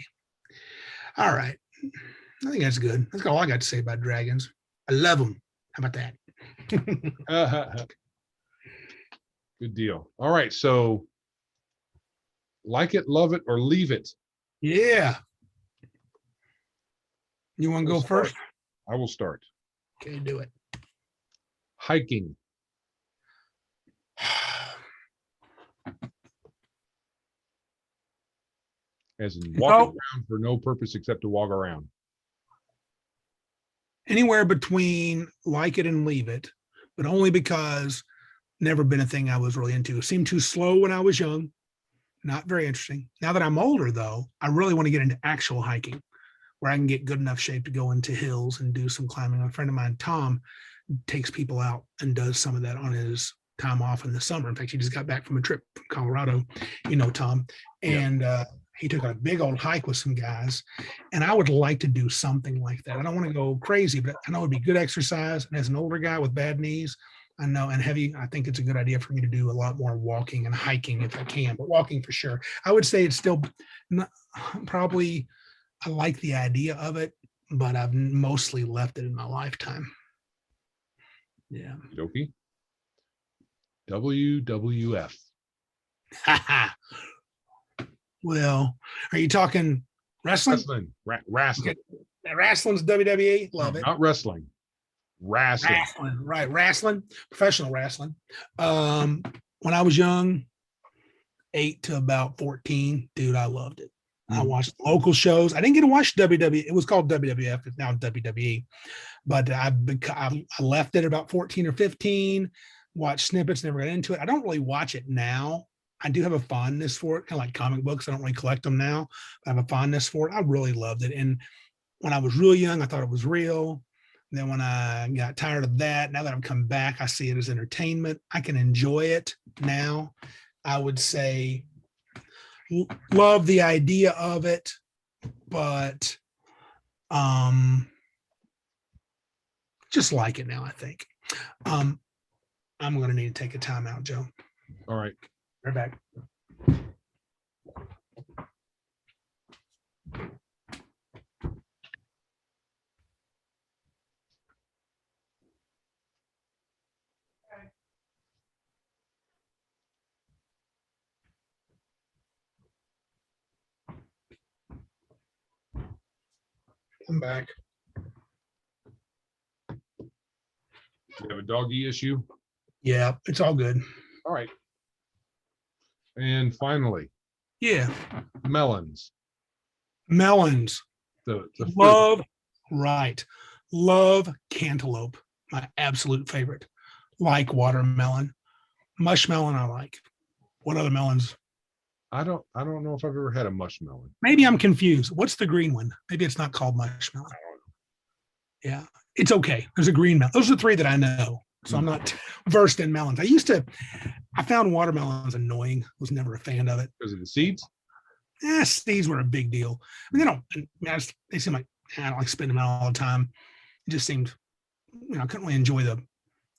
All right. I think that's good. That's all I got to say about dragons. I love them. How about that? Good deal. All right. So like it, love it, or leave it. Yeah. You want to go first? I will start. Okay, do it. Hiking. As in walking around for no purpose except to walk around. Anywhere between like it and leave it, but only because never been a thing I was really into. It seemed too slow when I was young. Not very interesting. Now that I'm older, though, I really want to get into actual hiking where I can get good enough shape to go into hills and do some climbing. A friend of mine, Tom, takes people out and does some of that on his time off in the summer. In fact, he just got back from a trip from Colorado, Tom, and he took a big old hike with some guys. And I would like to do something like that. I don't want to go crazy, but I know it'd be good exercise. And as an older guy with bad knees, I know, and heavy, I think it's a good idea for me to do a lot more walking and hiking if I can, but walking for sure. I would say it's still probably, I like the idea of it, but I've mostly left it in my lifetime. Yeah. Okay. WWF. Well, are you talking wrestling? Wrestling. Okay. Wrestling's WWE. Love it. Not wrestling. Wrestling. Right. Wrestling. Professional wrestling. When I was young, 8 to about 14, dude, I loved it. I watched local shows. I didn't get to watch WWE. It was called WWF. It's now WWE. But I left it about 14 or 15, watched snippets, never got into it. I don't really watch it now. I do have a fondness for it, kind of like comic books. I don't really collect them now. But I have a fondness for it. I really loved it. And when I was really young, I thought it was real. Then when I got tired of that, now that I've come back, I see it as entertainment. I can enjoy it now. I would say love the idea of it, but just like it now, I think. I'm going to need to take a time out, Joe. All right. Right back. I'm back. You have a doggy issue? Yeah, it's all good. All right. And finally, Yeah. melons. Melons. The fruit. Love, right. Love cantaloupe. My absolute favorite. Like watermelon. Mushmelon I like. What other melons? I don't know if I've ever had a mushmelon. Maybe I'm confused. What's the green one? Maybe it's not called mushmelon. Yeah, it's okay. There's a green melon. Those are the three that I know. So I'm not versed in melons. I found watermelons annoying. Was never a fan of it. Because of the seeds? Seeds were a big deal. I mean, they seem like, I don't like spending them out all the time. It just seemed, I couldn't really enjoy the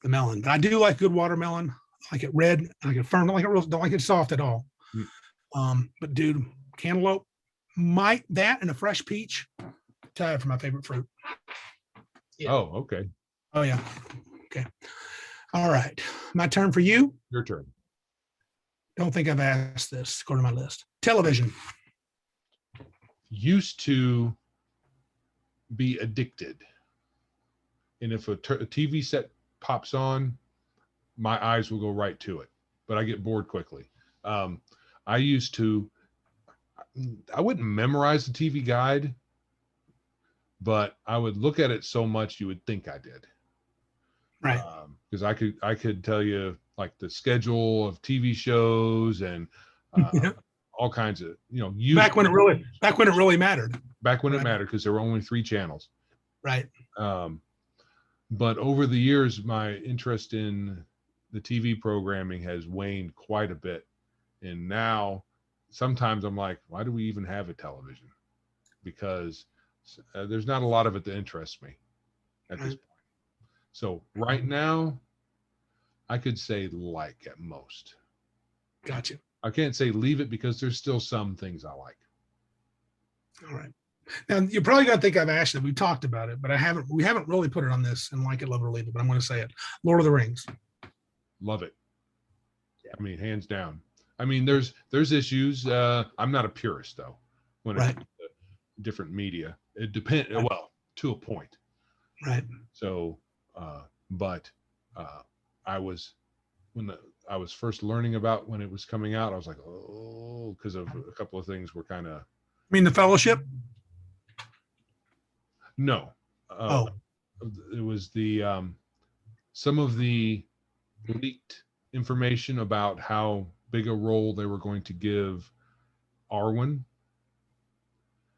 melon. But I do like good watermelon. I like it red. I like it firm. Don't like it soft at all. But dude, cantaloupe, that and a fresh peach, tied for my favorite fruit. Yeah. Oh, okay. Oh yeah. Okay. All right. My turn for you. Your turn. Don't think I've asked this. Go to my list. Television. Used to be addicted. And if a TV set pops on, my eyes will go right to it, but I get bored quickly. I wouldn't memorize the TV guide, but I would look at it so much you would think I did. Right. Because I could tell you like the schedule of TV shows and all kinds of, back when it really mattered. Back when it mattered, because there were only 3 channels. Right. But over the years, my interest in the TV programming has waned quite a bit. And now sometimes I'm like, why do we even have a television? Because there's not a lot of it that interests me at this point. So right now, I could say like at most. Gotcha. I can't say leave it because there's still some things I like. All right. Now you're probably gonna think I've asked it. We talked about it, but we haven't really put it on this and like it, love it, or leave it, but I'm gonna say it. Lord of the Rings. Love it. I mean, hands down. I mean, there's issues. I'm not a purist though. When it comes to different media, it depends. Well, to a point. Right. So, but I was I was first learning about when it was coming out. I was like, oh, because of a couple of things were kind of. I mean, the Fellowship. No. It was the some of the leaked information about how big a role they were going to give Arwen.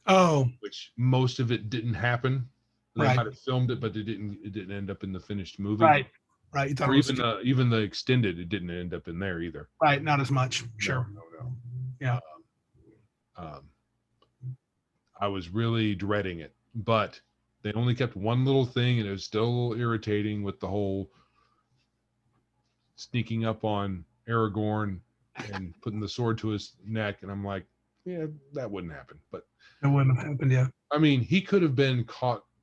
Oh, which most of it didn't happen. They Right. might have filmed it, but it didn't end up in the finished movie. right. You thought Or it was even the extended, it didn't end up in there either. right. Not as much. Sure. No. Yeah. I was really dreading it, but they only kept one little thing, and it was still irritating with the whole sneaking up on Aragorn and putting the sword to his neck. And I'm like, yeah, that wouldn't happen. But It wouldn't have happened. Yeah. I mean, he could have been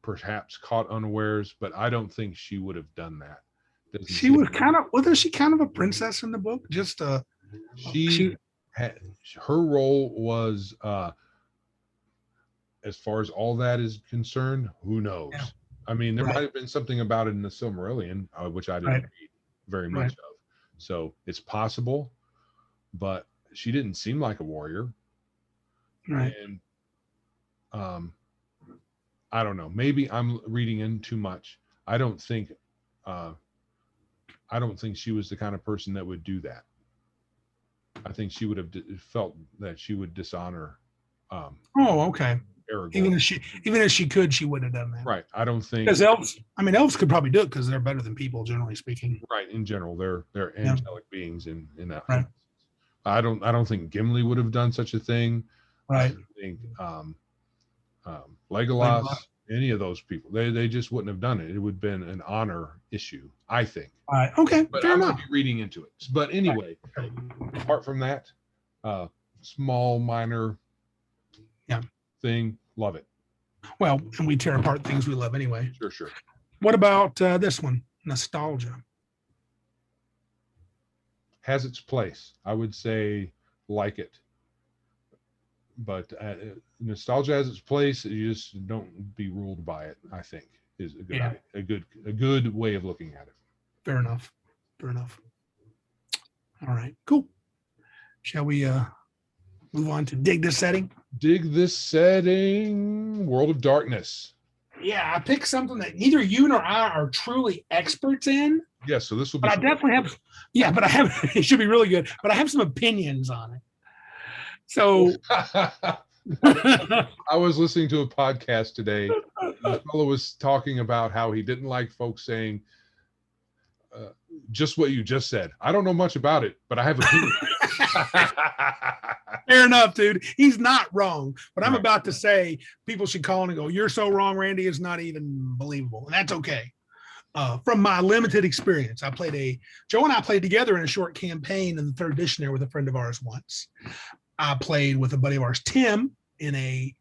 perhaps caught unawares, but I don't think she would have done that. She was wasn't she kind of a princess in the book? Just she had, her role was as far as all that is concerned, who knows? Yeah. I mean, there Right. might have been something about it in the Silmarillion, which I didn't Right. read very much of. So it's possible, but she didn't seem like a warrior. right. And I don't know. Maybe I'm reading in too much. I don't think she was the kind of person that would do that. I think she would have felt that she would dishonor Oh, okay. Aragorn. Even if she could, she wouldn't have done that. Right. I don't think Because elves could probably do it because they're better than people, generally speaking. right in general. They're angelic beings in that. Right. I don't think Gimli would have done such a thing. Right. I don't think Legolas, any of those people, they just wouldn't have done it. It would have been an honor issue, I think. All right. Okay. But Fair I might enough. be reading into it. But anyway, apart from that, small, minor thing. Love it. Well, and we tear apart things we love anyway. Sure. What about this one? Nostalgia. Has its place. I would say like it. But nostalgia has its place. You just don't be ruled by it, I think, is a good way of looking at it. Fair enough. All right, cool. Shall we move on to dig this setting? Dig this setting. World of Darkness. Yeah, I picked something that neither you nor I are truly experts in. Yeah, so this will be. But I definitely have. Yeah, but I have. It should be really good. But I have some opinions on it. So I was listening to a podcast today. The fellow was talking about how he didn't like folks saying just what you just said. I don't know much about it, but I have opinions. Fair enough, dude. He's not wrong. What I'm Right. about to say, people should call in and go, "You're so wrong, Randy. It's not even believable," and that's okay. From my limited experience, Joe and I played together in a short campaign in the third edition there with a friend of ours once. I played with a buddy of ours, Tim, in a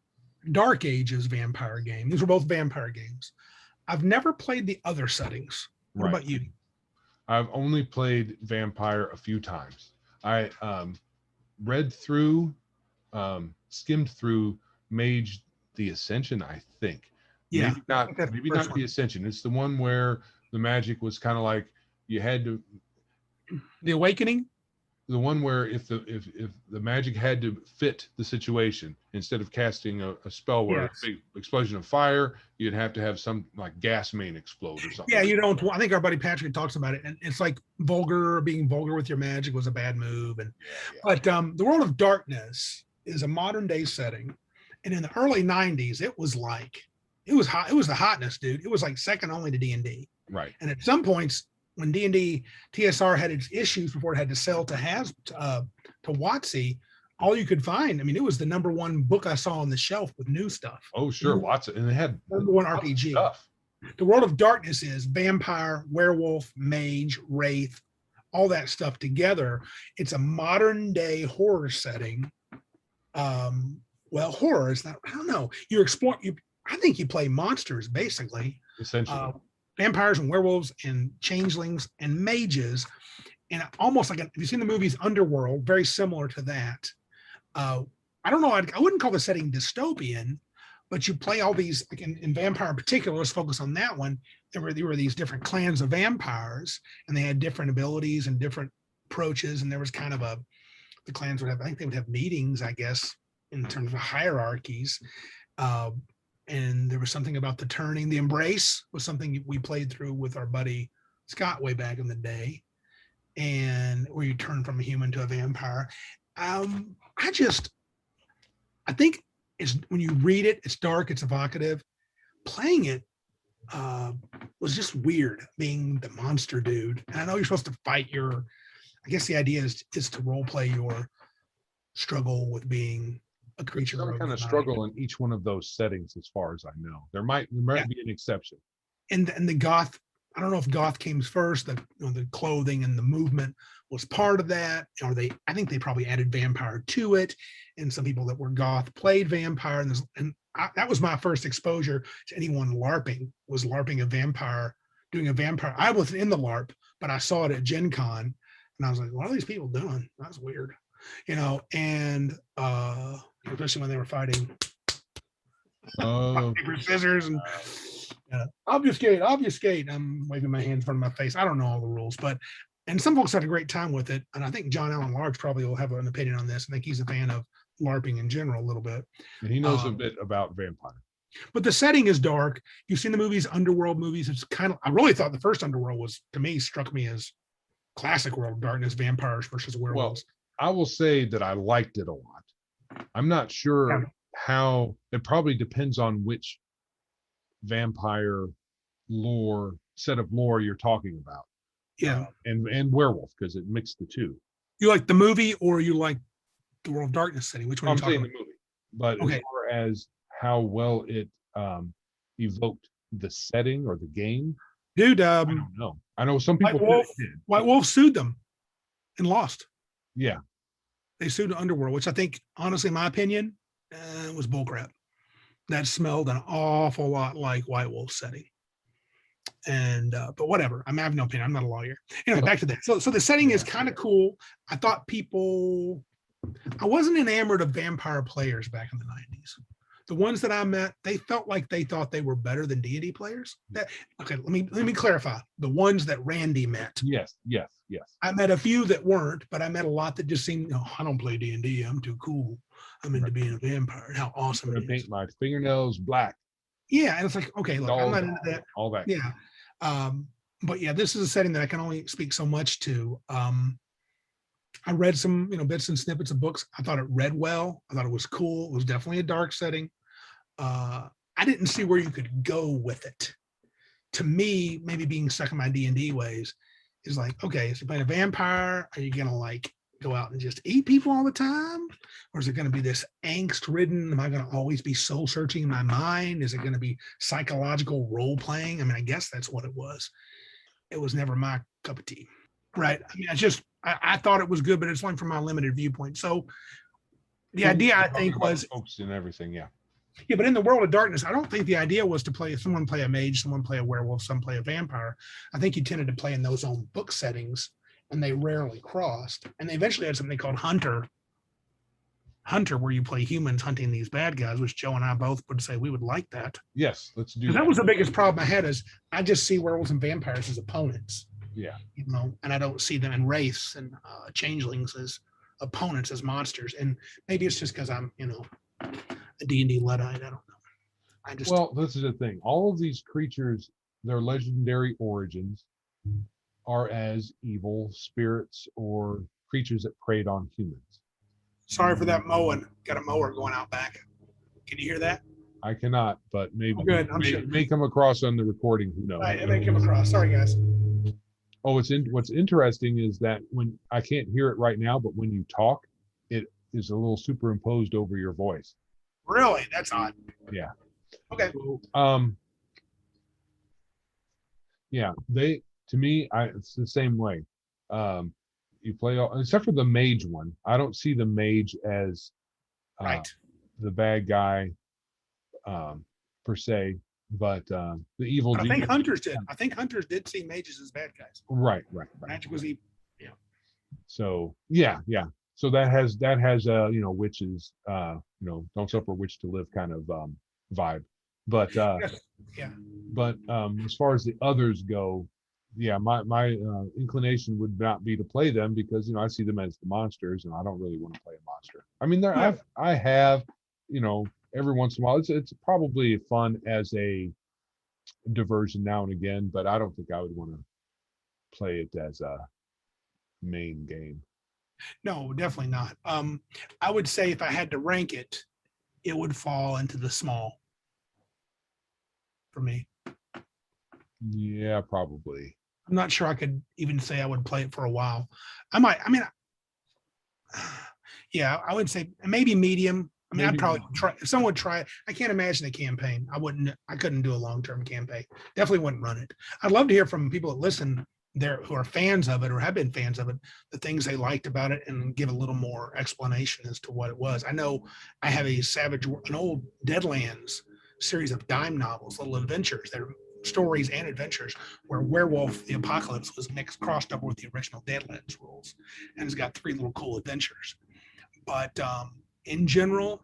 Dark Ages vampire game. These were both vampire games. I've never played the other settings. What Right. about you? I've only played Vampire a few times. I read through, skimmed through Mage the Ascension, I think. Yeah, Maybe not, think that's the maybe first not one. the Ascension. It's the one where the magic was kind of like you had to. The Awakening. The one where if the magic had to fit the situation, instead of casting a spell where Yes. a big explosion of fire, you'd have to have some like gas main explode or something. Yeah, you don't. I think our buddy Patrick talks about it, and it's like being vulgar with your magic was a bad move. And but the World of Darkness is a modern day setting, and in the early '90s, it was hot. It was the hotness, dude. It was like second only to D&D. Right. And at some points, when D&D TSR had its issues before it had to sell to WotC, all you could find, I mean, it was the number one book I saw on the shelf with new stuff. Oh, sure. Lots of, and they had Number one lots of RPG. stuff. The World of Darkness is vampire, werewolf, mage, wraith, all that stuff together. It's a modern day horror setting. Well, horror is not, I don't know. I think you play monsters basically. Essentially. Vampires and werewolves and changelings and mages, and almost like have you seen the movies Underworld? Very similar to that. I don't know. I wouldn't call the setting dystopian, but you play all these. Like in Vampire in particular, let's focus on that one. There were these different clans of vampires, and they had different abilities and different approaches. And there was kind of the clans would have. I think they would have meetings, I guess, in terms of hierarchies. And there was something about the turning. The Embrace was something we played through with our buddy Scott way back in the day, and where you turn from a human to a vampire. I think it's when you read it, it's dark, it's evocative. Playing it was just weird, being the monster dude. And I know you're supposed to fight I guess the idea is to role play your struggle with being a creature. Some kind of struggle in each one of those settings, as far as I know. There might be an exception. And the goth, I don't know if goth came first. The clothing and the movement was part of that. Or I think they probably added vampire to it. And some people that were goth played vampire. That was my first exposure to anyone LARPing. Was LARPing a vampire, doing a vampire. I wasn't in the LARP, but I saw it at Gen Con, and I was like, "What are these people doing? That's weird," And especially when they were fighting paper, scissors, and obfuscate. I'm waving my hands in front of my face. I don't know all the rules, and some folks had a great time with it. And I think John Allen Large probably will have an opinion on this. I think he's a fan of LARPing in general a little bit. And he knows a bit about vampire. But the setting is dark. You've seen the movies, Underworld movies. It's kind of, I really thought the first Underworld struck me as classic World of Darkness, vampires versus werewolves. Well, I will say that I liked it a lot. I'm not sure how, it probably depends on which vampire set of lore you're talking about. Yeah. And werewolf, because it mixed the two. You like the movie or you like the World of Darkness setting? Which one are I'm you talking saying about? the movie. But Okay. as far as how well it evoked the setting or the game, Dude, I don't know. I know some people did. White Wolf sued them and lost. Yeah. They sued Underworld, which I think, honestly, in my opinion, was bullcrap. that smelled an awful lot like White Wolf setting. And but whatever. I have no opinion. I'm not a lawyer. Anyway, back to that. So the setting is kind of cool. I thought I wasn't enamored of vampire players back in the 90s. The ones that I met, they felt like they thought they were better than D&D players. Okay, let me clarify. The ones that Randy met. Yes. I met a few that weren't, but I met a lot that just seemed, no, I don't play D&D. I'm too cool. I'm into being a vampire. How awesome I'm it gonna is. paint my fingernails black. Yeah, and it's like, okay, look, I'm not into that. All that. Yeah. But yeah, this is a setting that I can only speak so much to. I read some, bits and snippets of books. I thought it read well. I thought it was cool. It was definitely a dark setting. I didn't see where you could go with it. To me, maybe being stuck in my D&D ways is like, okay, so you're playing a vampire. Are you gonna like go out and just eat people all the time? Or is it gonna be this angst-ridden? Am I gonna always be soul searching in my mind? Is it gonna be psychological role playing? I mean, I guess that's what it was. It was never my cup of tea. Right. I mean, I thought it was good, but it's only from my limited viewpoint. So the idea, I think, was folks and everything. Yeah. Yeah, but in the world of darkness, I don't think the idea was to someone play a mage, someone play a werewolf, some play a vampire. I think you tended to play in those own book settings, and they rarely crossed. And they eventually had something called Hunter, where you play humans hunting these bad guys, which Joe and I both would say we would like that. Yes, let's do 'Cause that. that was the biggest problem I had is I just see werewolves and vampires as opponents. Yeah. And I don't see them in wraiths and changelings as opponents, as monsters. And maybe it's just because I'm, a D&D Luddite. I don't know. Well, this is the thing. All of these creatures, their legendary origins are as evil spirits or creatures that preyed on humans. Sorry for that mowing. Got a mower going out back. Can you hear that? I cannot, but maybe Good. I'm sure. it may come across on the recording. Who knows? Right, it may come across. Sorry, guys. Oh, what's interesting is that when I can't hear it right now, but when you talk, it is a little superimposed over your voice. Really? That's odd. Yeah. Okay. So, yeah, to me, it's the same way. You play except for the mage one. I don't see the mage as Right. the bad guy per se, but the evil. But I think hunters did. I think hunters did see mages as bad guys. Right. Magic was evil. Yeah. So yeah. So that has witches, don't suffer a witch to live kind of vibe. But Yes. Yeah. but as far as the others go, yeah, my inclination would not be to play them because I see them as the monsters, and I don't really want to play a monster. I mean, I have every once in a while. It's probably fun as a diversion now and again, but I don't think I would want to play it as a main game. No, definitely not. I would say if I had to rank it, it would fall into the small for me. Yeah, probably. I'm not sure I could even say I would play it for a while. Yeah, I would say maybe medium. I mean, I'd probably try, if someone would try it. I can't imagine a campaign. I couldn't do a long-term campaign. Definitely wouldn't run it. I'd love to hear from people that listen there who are fans of it or have been fans of it, the things they liked about it, and give a little more explanation as to what it was. I know I have an old Deadlands series of dime novels, little adventures. They're stories and adventures where Werewolf the Apocalypse was crossed over with the original Deadlands rules, and it's got 3 little cool adventures. But in general,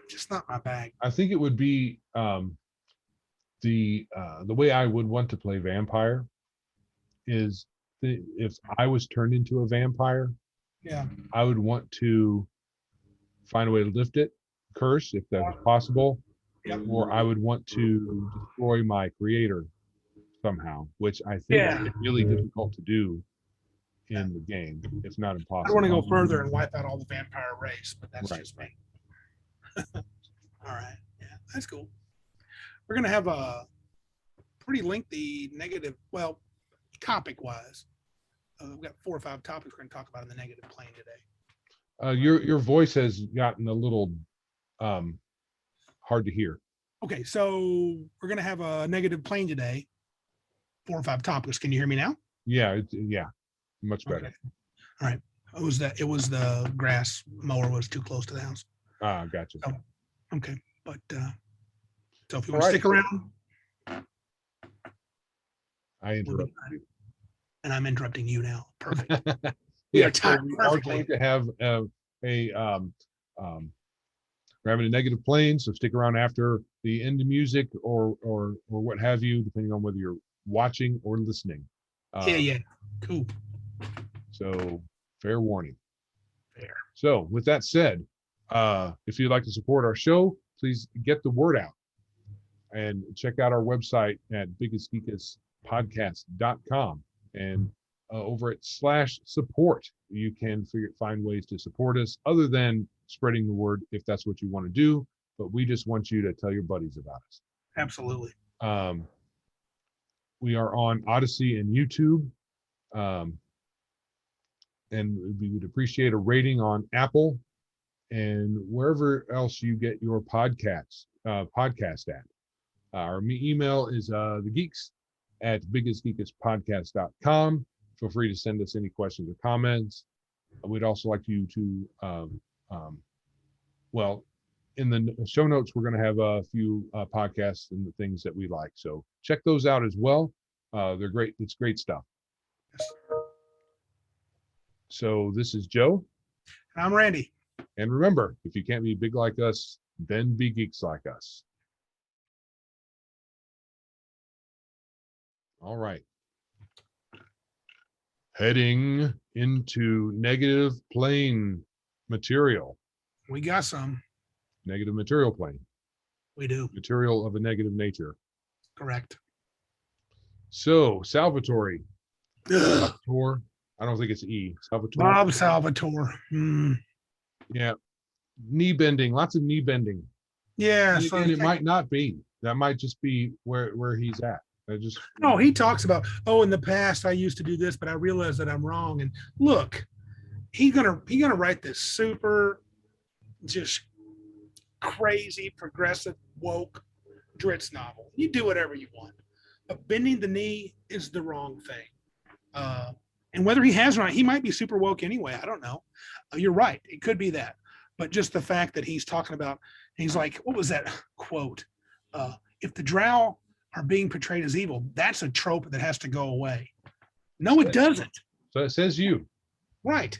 just not my bag. I think it would be the way I would want to play vampire is if I was turned into a vampire, Yeah. I would want to find a way to lift it, curse if that was possible, Yep. or I would want to destroy my creator somehow, which I think is really difficult to do in the game, if not I impossible. don't want to go further and wipe out all the vampire race, but that's Right. just me. All right. Yeah, that's cool. We're going to have a pretty lengthy negative, well, topic wise. We've got 4 or 5 topics we're going to talk about in the negative plane today. Your voice has gotten a little hard to hear. Okay, so we're going to have a negative plane today. 4 or 5 topics. Can you hear me now? Yeah, much better. Okay. All right. It was the grass mower was too close to the house. Gotcha. So, okay. But so if you All want to right. stick around, I interrupt. and I'm interrupting you now. Perfect. We are timed we are perfectly. going to have we're having a negative plane, so stick around after the end of music or what have you, depending on whether you're watching or listening. Yeah. Cool. So fair warning. Fair. So with that said, if you'd like to support our show, please get the word out and check out our website at biggestgeekuspodcast.com. And over at /support, you can find ways to support us other than spreading the word if that's what you want to do. But we just want you to tell your buddies about us. Absolutely. We are on Odyssey and YouTube. And we would appreciate a rating on Apple and wherever else you get your podcast at. Our email is thegeeks@biggestgeekuspodcast.com. Feel free to send us any questions or comments. We'd also like you to, in the show notes, we're going to have a few podcasts and the things that we like. So check those out as well. They're great. It's great stuff. So this is Joe. And I'm Randy. And remember, if you can't be big like us, then be geeks like us. All right. Heading into negative plane material. We got some. Negative material plane. We do. Material of a negative nature. Correct. So, Salvatore. Ugh. Salvatore. I don't think it's E. Salvatore. Bob Salvatore. Yeah. Knee bending. Lots of knee bending. Yeah. And it might not be. That might just be where he's at. No, he talks about, in the past I used to do this, but I realized that I'm wrong. And look, he's gonna write this super just crazy, progressive, woke Dritz novel. You do whatever you want. But bending the knee is the wrong thing. And whether he has or not, he might be super woke anyway. I don't know. You're right. It could be that. But just the fact that he's talking about, he's like, what was that quote? If the drow are being portrayed as evil, that's a trope that has to go away. No, it doesn't. So it says you. Right.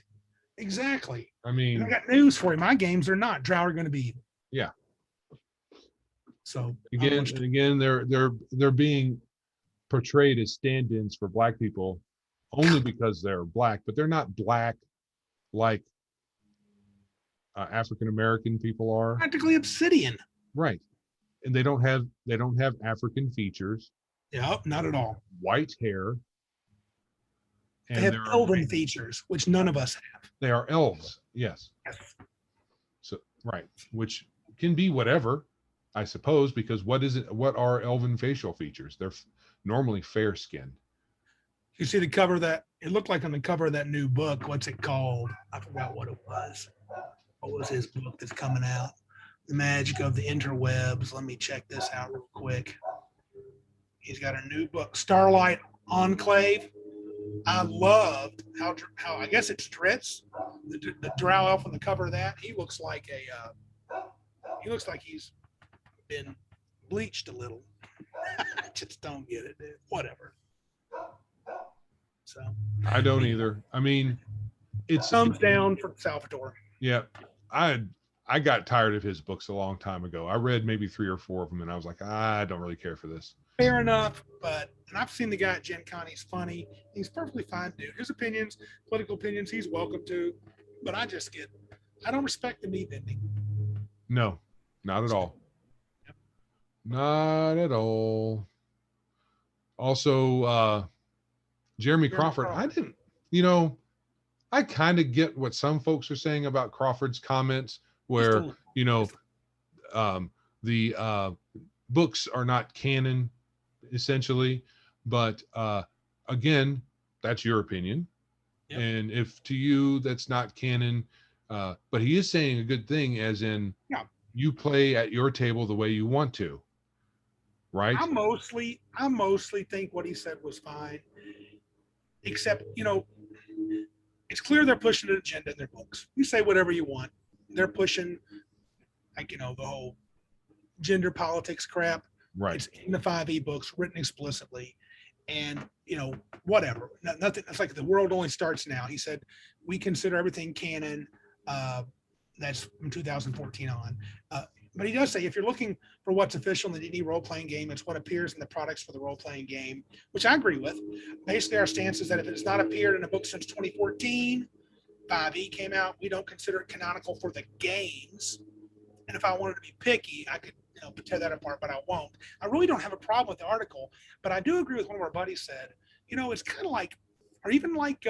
Exactly. I mean, and I got news for you. My games are not. Drow are going to be evil. Yeah. So again, they're being portrayed as stand-ins for Black people only because they're Black, but they're not Black like African American people are. Practically Obsidian. Right. And they don't have African features. Yeah, not at all. White hair. They have elven features, which none of us have. They are elves, yes. So right, which can be whatever, I suppose, because what are elven facial features? They're normally fair skinned. You see the cover of that? It looked like on the cover of that new book. What's it called? I forgot what it was. What was his book that's coming out? The Magic of the Interwebs. Let me check this out real quick. He's got a new book, Starlight Enclave. I loved how I guess it's Dritz, the drow elf on the cover of that. He looks like he's been bleached a little. I just don't get it, dude. Whatever. So I don't either. I mean, it's thumbs down for Salvatore. Yeah, I got tired of his books a long time ago. I read maybe 3 or 4 of them, and I was like, I don't really care for this. Fair enough, and I've seen the guy at Gen Con. He's funny. He's perfectly fine, dude. His opinions, political opinions, he's welcome to. But I don't respect the knee bending. No, not at all. Yep. Not at all. Also, Jeremy Crawford, I didn't, I kind of get what some folks are saying about Crawford's comments where, the books are not canon, essentially. But again, that's your opinion. Yep. And if to you that's not canon, but he is saying a good thing, as in you play at your table the way you want to. Right? I mostly think what he said was fine. Except, it's clear they're pushing an agenda in their books. You say whatever you want. They're pushing, the whole gender politics crap. Right. It's in the 5 ebooks, written explicitly, and whatever. Nothing. It's like the world only starts now. He said we consider everything canon. That's from 2014 on. But he does say if you're looking for what's official in the D&D role-playing game, it's what appears in the products for the role-playing game, which I agree with. Basically, our stance is that if it has not appeared in a book since 2014, 5e came out, we don't consider it canonical for the games. And if I wanted to be picky, I could tear that apart, but I won't. I really don't have a problem with the article, but I do agree with one of our buddies said, it's kind of like, or even like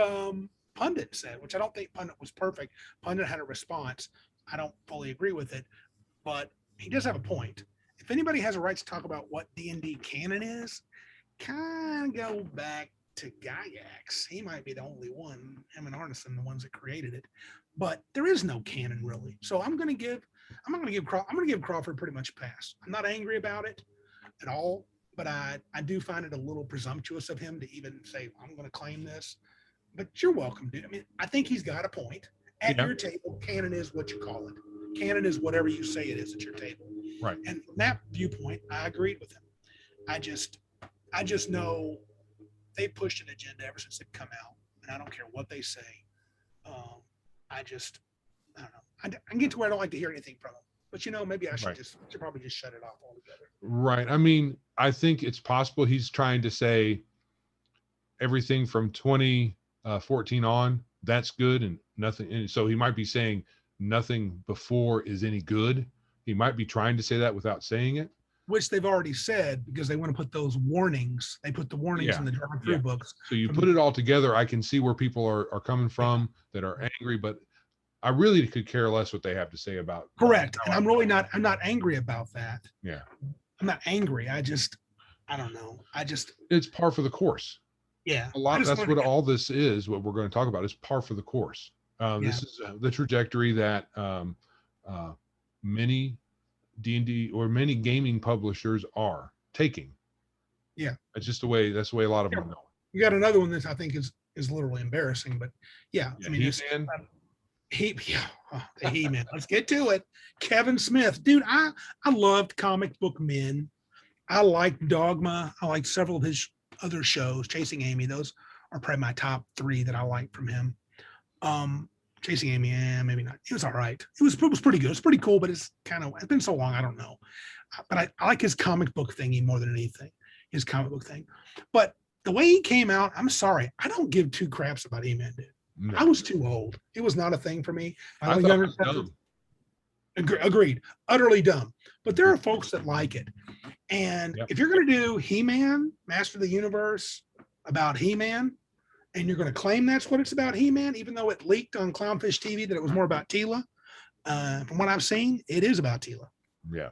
Pundit said, which I don't think Pundit was perfect. Pundit had a response. I don't fully agree with it, but he does have a point. If anybody has a right to talk about what D&D canon is, kind of go back to Gygax. He might be the only one, him and Arneson, the ones that created it, but there is no canon really. So I'm going to give Crawford pretty much a pass. I'm not angry about it at all, but I do find it a little presumptuous of him to even say, I'm going to claim this, but you're welcome, dude. I mean, I think he's got a point. At your table, canon is what you call it. Canon is whatever you say it is at your table. Right. And from that viewpoint, I agreed with him. I just know they pushed an agenda ever since they've come out, and I don't care what they say. I don't know. I get to where I don't like to hear anything from them. But maybe I should probably just shut it off altogether. Right. I mean, I think it's possible he's trying to say everything from 2014 on, that's good, and nothing. And so he might be saying nothing before is any good. He might be trying to say that without saying it. Which they've already said because they want to put those warnings. They put the warnings in the drive-through books. So you put it all together. I can see where people are coming from that are angry, but I really could care less what they have to say about. Correct. And I'm not angry about that. Yeah. I'm not angry. I don't know. It's par for the course. Yeah. That's what all this is. What we're going to talk about is par for the course. This is the trajectory that many D&D or many gaming publishers are taking. Yeah. That's the way a lot of them know. You got another one that I think is literally embarrassing, but I mean, the He-Man. Let's get to it. Kevin Smith, dude. I loved comic book men. I liked Dogma. I liked several of his other shows. Chasing Amy. Those are probably my top 3 that I like from him. Chasing Amy, maybe not. It was all right. It was pretty good. It's pretty cool, but it's been so long. I don't know. But I like his comic book thingy more than anything. His comic book thing. But the way he came out, I'm sorry. I don't give 2 craps about He-Man, dude. No. I was too old. It was not a thing for me. I thought it was dumb. Agreed. Utterly dumb. But there are folks that like it. And if you're going to do He-Man, Master of the Universe, about He-Man, and you're going to claim that's what it's about He-Man, even though it leaked on Clownfish TV that it was more about Teela, from what I've seen, it is about Teela. Yeah.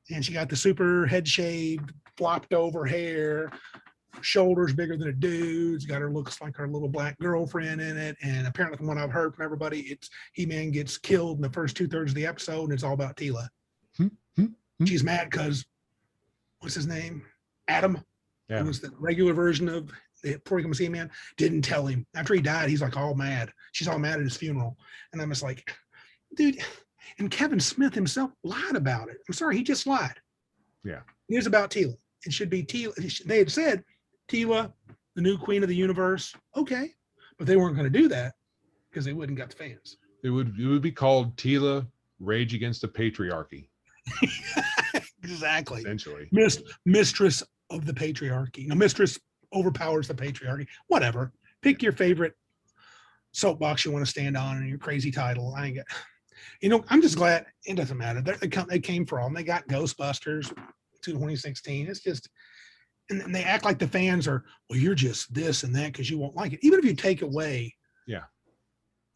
And she got the super head shaved, flopped over hair, shoulders bigger than a dude's, got her looks like her little black girlfriend in it. And apparently from what I've heard from everybody, it's He-Man gets killed in the first 2/3 of the episode and it's all about Teela. She's mad because what's his name? Adam. Who was the regular version of before he becomes He-Man, didn't tell him. After he died, he's like all mad. She's all mad at his funeral. And I'm just like, dude, and Kevin Smith himself lied about it. I'm sorry, he just lied. Yeah. It is about Teela. It should be Teela. They had said Teela, the new queen of the universe. Okay. But they weren't going to do that because they wouldn't got the fans. It would be called Teela Rage Against the Patriarchy. Exactly. Essentially. Mistress of the patriarchy. Mistress overpowers the patriarchy. Whatever. Pick your favorite soapbox you want to stand on and your crazy title. I'm just glad it doesn't matter. They came for all and they got Ghostbusters 2016. It's just, and they act like the fans are, well, you're just this and that because you won't like it. Even if you take away,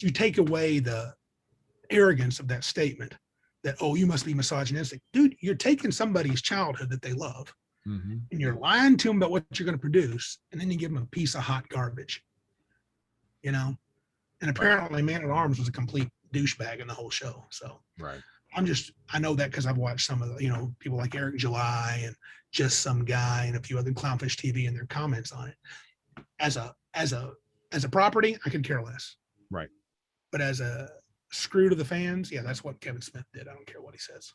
you take away the arrogance of that statement that, oh, you must be misogynistic. Dude, you're taking somebody's childhood that they love and you're lying to them about what you're going to produce. And then you give them a piece of hot garbage, and apparently Man at Arms was a complete douchebag in the whole show. So I know that because I've watched some of the, people like Eric July and Just Some Guy and a few other Clownfish TV and their comments on it. As a property, I could care less. Right. But as a screw to the fans, that's what Kevin Smith did. I don't care what he says.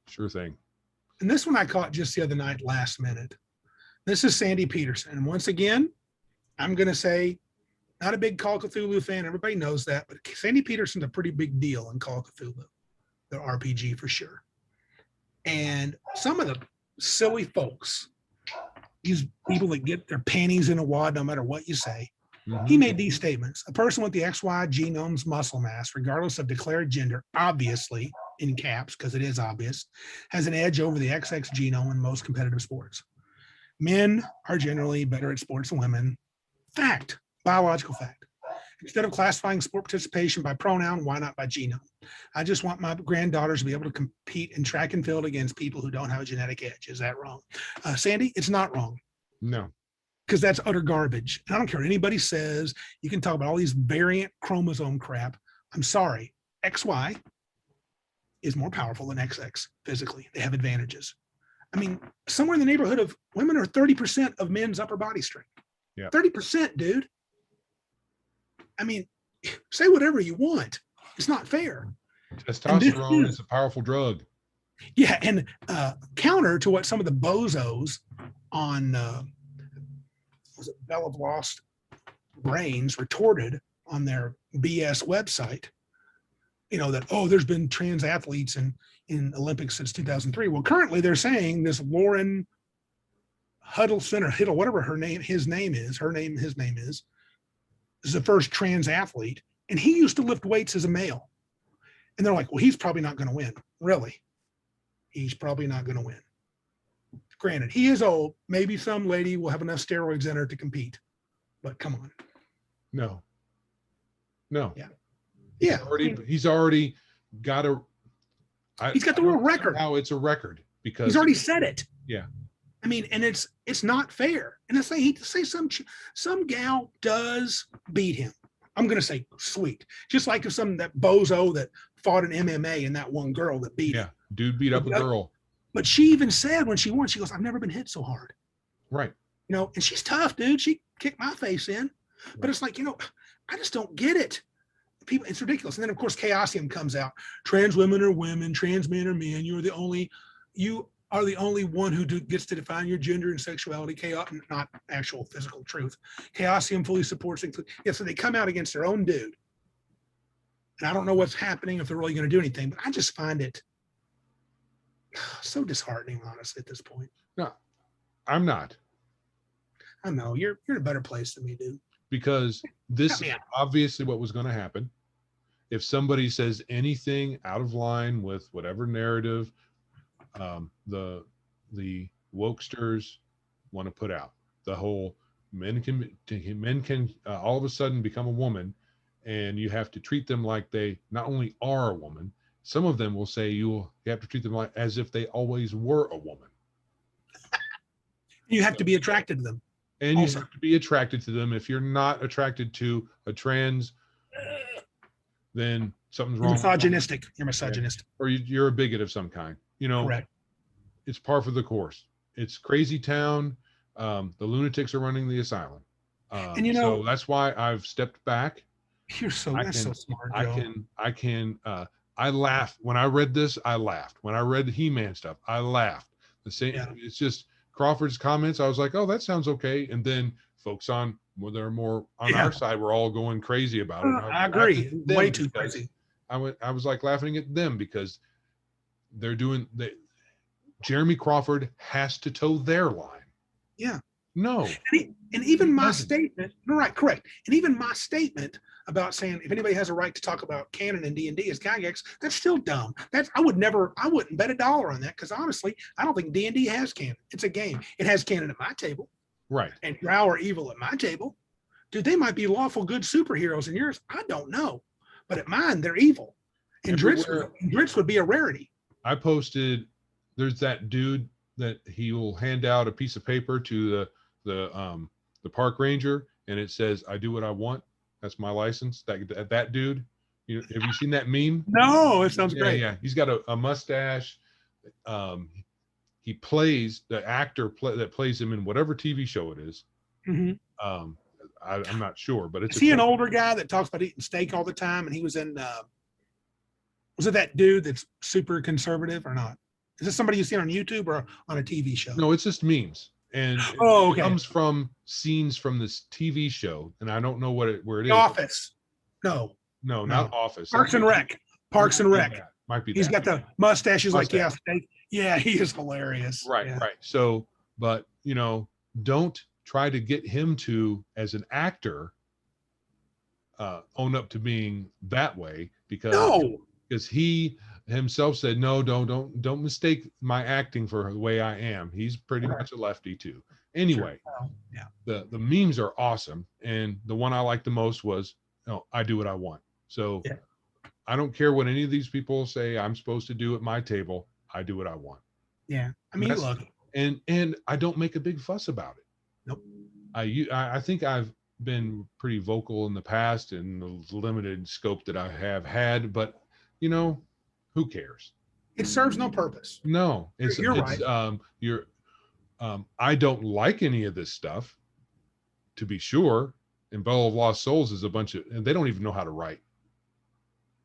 Sure thing. And this one I caught just the other night, last minute. This is Sandy Peterson. And once again, I'm going to say, not a big Call of Cthulhu fan. Everybody knows that. But Sandy Peterson's a pretty big deal in Call of Cthulhu, the RPG for sure. And some of the silly folks, these people that get their panties in a wad no matter what you say, he made these statements. A person with the XY genome's muscle mass, regardless of declared gender, obviously, in caps, because it is obvious, has an edge over the XX genome in most competitive sports. Men are generally better at sports than women. Fact, biological fact. Instead of classifying sport participation by pronoun, why not by genome? I just want my granddaughters to be able to compete in track and field against people who don't have a genetic edge. Is that wrong? Sandy, it's not wrong. No. Because that's utter garbage. And I don't care what anybody says. You can talk about all these variant chromosome crap. I'm sorry. XY is more powerful than XX physically. They have advantages. I mean, somewhere in the neighborhood of women are 30% of men's upper body strength. Yeah. 30%, dude. I mean, say whatever you want. It's not fair. Testosterone is a powerful drug. Yeah. And counter to what some of the bozos on was it Bell of Lost Brains retorted on their BS website, you know, that, oh, there's been trans athletes in Olympics since 2003. Well, currently they're saying this Lauren Huddleston or Hiddle, whatever his name is, is the first trans athlete. And he used to lift weights as a male. And they're like, well, he's probably not going to win. Really? He's probably not going to win. Granted, he is old. Maybe some lady will have enough steroids in her to compete. But come on. No. Yeah. He's already got he's got the world record. Now it's a record because he's already said it. Yeah. I mean, and it's not fair. And I say some gal does beat him. I'm going to say sweet. Just like if that bozo that fought in MMA and that one girl that beat him. Dude beat up a girl. But she even said when she won, she goes, I've never been hit so hard. Right. You know, and she's tough, dude. She kicked my face in. Right. But it's like, you know, I just don't get it. People, it's ridiculous. And then of course Chaosium comes out. Trans women are women, trans men are men. You are the only one who gets to define your gender and sexuality. Not actual physical truth. Chaosium fully supports it. Yeah, so they come out against their own dude. And I don't know what's happening, if they're really going to do anything, but I just find it so disheartening, honestly, at this point. No, I'm not. I know you're in a better place than me, dude. Because this is obviously what was going to happen. If somebody says anything out of line with whatever narrative the wokesters want to put out, the whole men can all of a sudden become a woman, and you have to treat them like they not only are a woman. Some of them will say you have to treat them like as if they always were a woman. You have to be attracted to them. And also, you have to be attracted to them. If you're not attracted to a trans, then something's wrong. Misogynistic. You're misogynistic. Or you're a bigot of some kind. You know, correct. It's par for the course. It's crazy town. The lunatics are running the asylum. And you know, so that's why I've stepped back. You're so smart, Joe. I laughed when I read this. I laughed when I read the He-Man stuff. I laughed. The same. Yeah. It's just Crawford's comments. I was like, oh, that sounds okay. And then folks they're more on our side, we're all going crazy about it. I agree. Way too crazy. I was like laughing at them because Jeremy Crawford has to toe their line. Yeah. No. And even my statement, right, correct. And even my statement about saying if anybody has a right to talk about canon and D&D as Gygax, that's still dumb. I wouldn't bet $1 on that, because honestly, I don't think D&D has canon. It's a game. It has canon at my table. Right. And Drow are evil at my table. Dude, they might be lawful good superheroes in yours. I don't know. But at mine, they're evil. And Dritz would be a rarity. I posted, there's that dude that he will hand out a piece of paper to the park ranger, and it says, I do what I want. That's my license. That dude, have you seen that meme? No, it sounds great. Yeah, he's got a mustache. He plays the actor that plays him in whatever TV show it is. Mm-hmm. I'm not sure, but is he an older guy that talks about eating steak all the time? And he was in. Was it that dude that's super conservative or not? Is this somebody you've seen on YouTube or on a TV show? No, it's just memes, and Oh, it okay. comes from scenes from this TV show, and I don't know where it The is. Office. No. No, not Office. Parks and Rec. Parks and Rec. Might be. He's got the mustache. He's like, Mustache. yeah, he is hilarious. Right, Yeah. right. So, but don't try to get him to, as an actor, own up to being that way, because he himself said, no, don't mistake my acting for the way I am. He's pretty much a lefty too. Anyway, Yeah. the memes are awesome, and the one I liked the most was, I do what I want. So Yeah. I don't care what any of these people say I'm supposed to do at my table. I do what I want. Yeah. I mean, look. And I don't make a big fuss about it. Nope. I think I've been pretty vocal in the past in the limited scope that I have had, but who cares? It serves no purpose. No, You're right. I don't like any of this stuff, to be sure. And Bell of Lost Souls is and they don't even know how to write,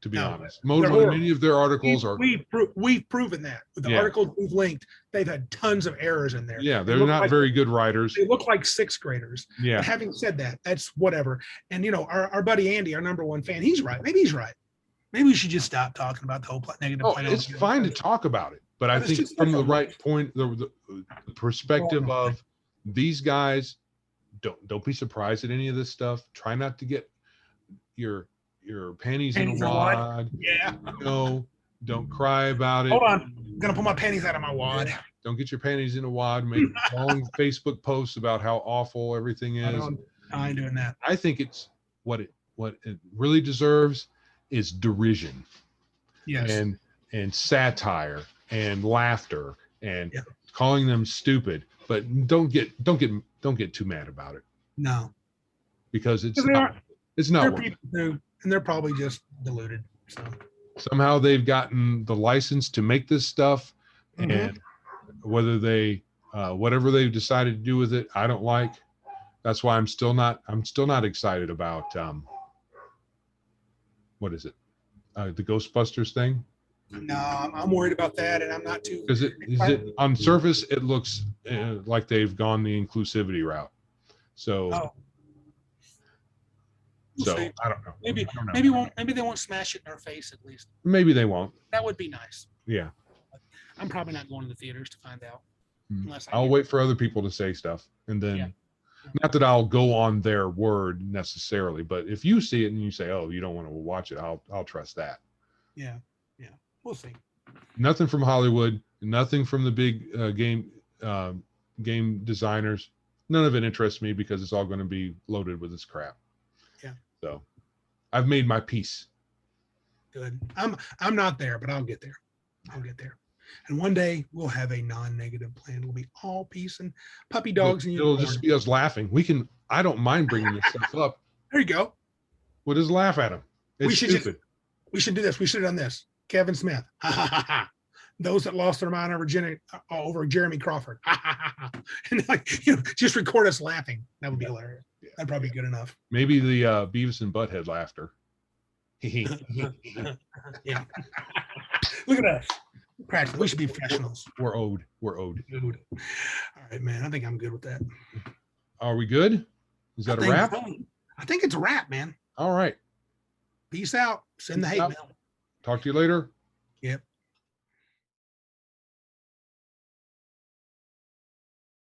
to be honest. Many of their articles we've proven that with the articles we've linked. They've had tons of errors in there. Yeah, they're not very good writers. They look like sixth graders. Yeah. But having said that, that's whatever. And our buddy Andy, our number one fan, he's right. Maybe he's right. Maybe we should just stop talking about the whole negative. It's fine to talk about it, but I think from the right point, the perspective of these guys, don't be surprised at any of this stuff. Try not to get your panties in a wad. Yeah. Don't cry about it. Hold on. I'm gonna pull my panties out of my wad. Don't get your panties in a wad. Make long Facebook posts about how awful everything is. I ain't doing that. I think it's what it really deserves is derision. Yes. And satire and laughter and calling them stupid. But don't get too mad about it. No. Because it's they're not people too, and they're probably just deluded. So somehow they've gotten the license to make this stuff, and whether they whatever they've decided to do with it, I don't like. That's why I'm still not excited about what is it? The Ghostbusters thing? No, I'm worried about that, and I'm not too. Because on surface it looks like they've gone the inclusivity route. So. We'll see. I don't know. Maybe they won't smash it in our face at least. Maybe they won't. That would be nice. Yeah. I'm probably not going to the theaters to find out. Unless I'll wait for other people to say stuff, and then not that I'll go on their word necessarily, but if you see it and you say, "Oh, you don't want to watch it," I'll trust that. Yeah. We'll see. Nothing from Hollywood, nothing from the big game designers. None of it interests me because it's all going to be loaded with this crap. Yeah. So I've made my peace. Good. I'm not there, but I'll get there. And one day we'll have a non-negative plan. It'll be all peace and puppy dogs. It'll just be us laughing. I don't mind bringing this stuff up. There you go. We'll just laugh at them. It's stupid. We should do this. We should have done this. Kevin Smith. Those that lost their mind over Jeremy Crawford. And just record us laughing. That would be hilarious. That'd probably be good enough. Maybe the Beavis and Butthead laughter. Yeah. Look at us. Practically, we should be professionals. We're owed. All right, man. I think I'm good with that. Are we good? Is that a wrap? I think it's a wrap, man. All right. Peace out. Send the hate mail. Talk to you later. Yep.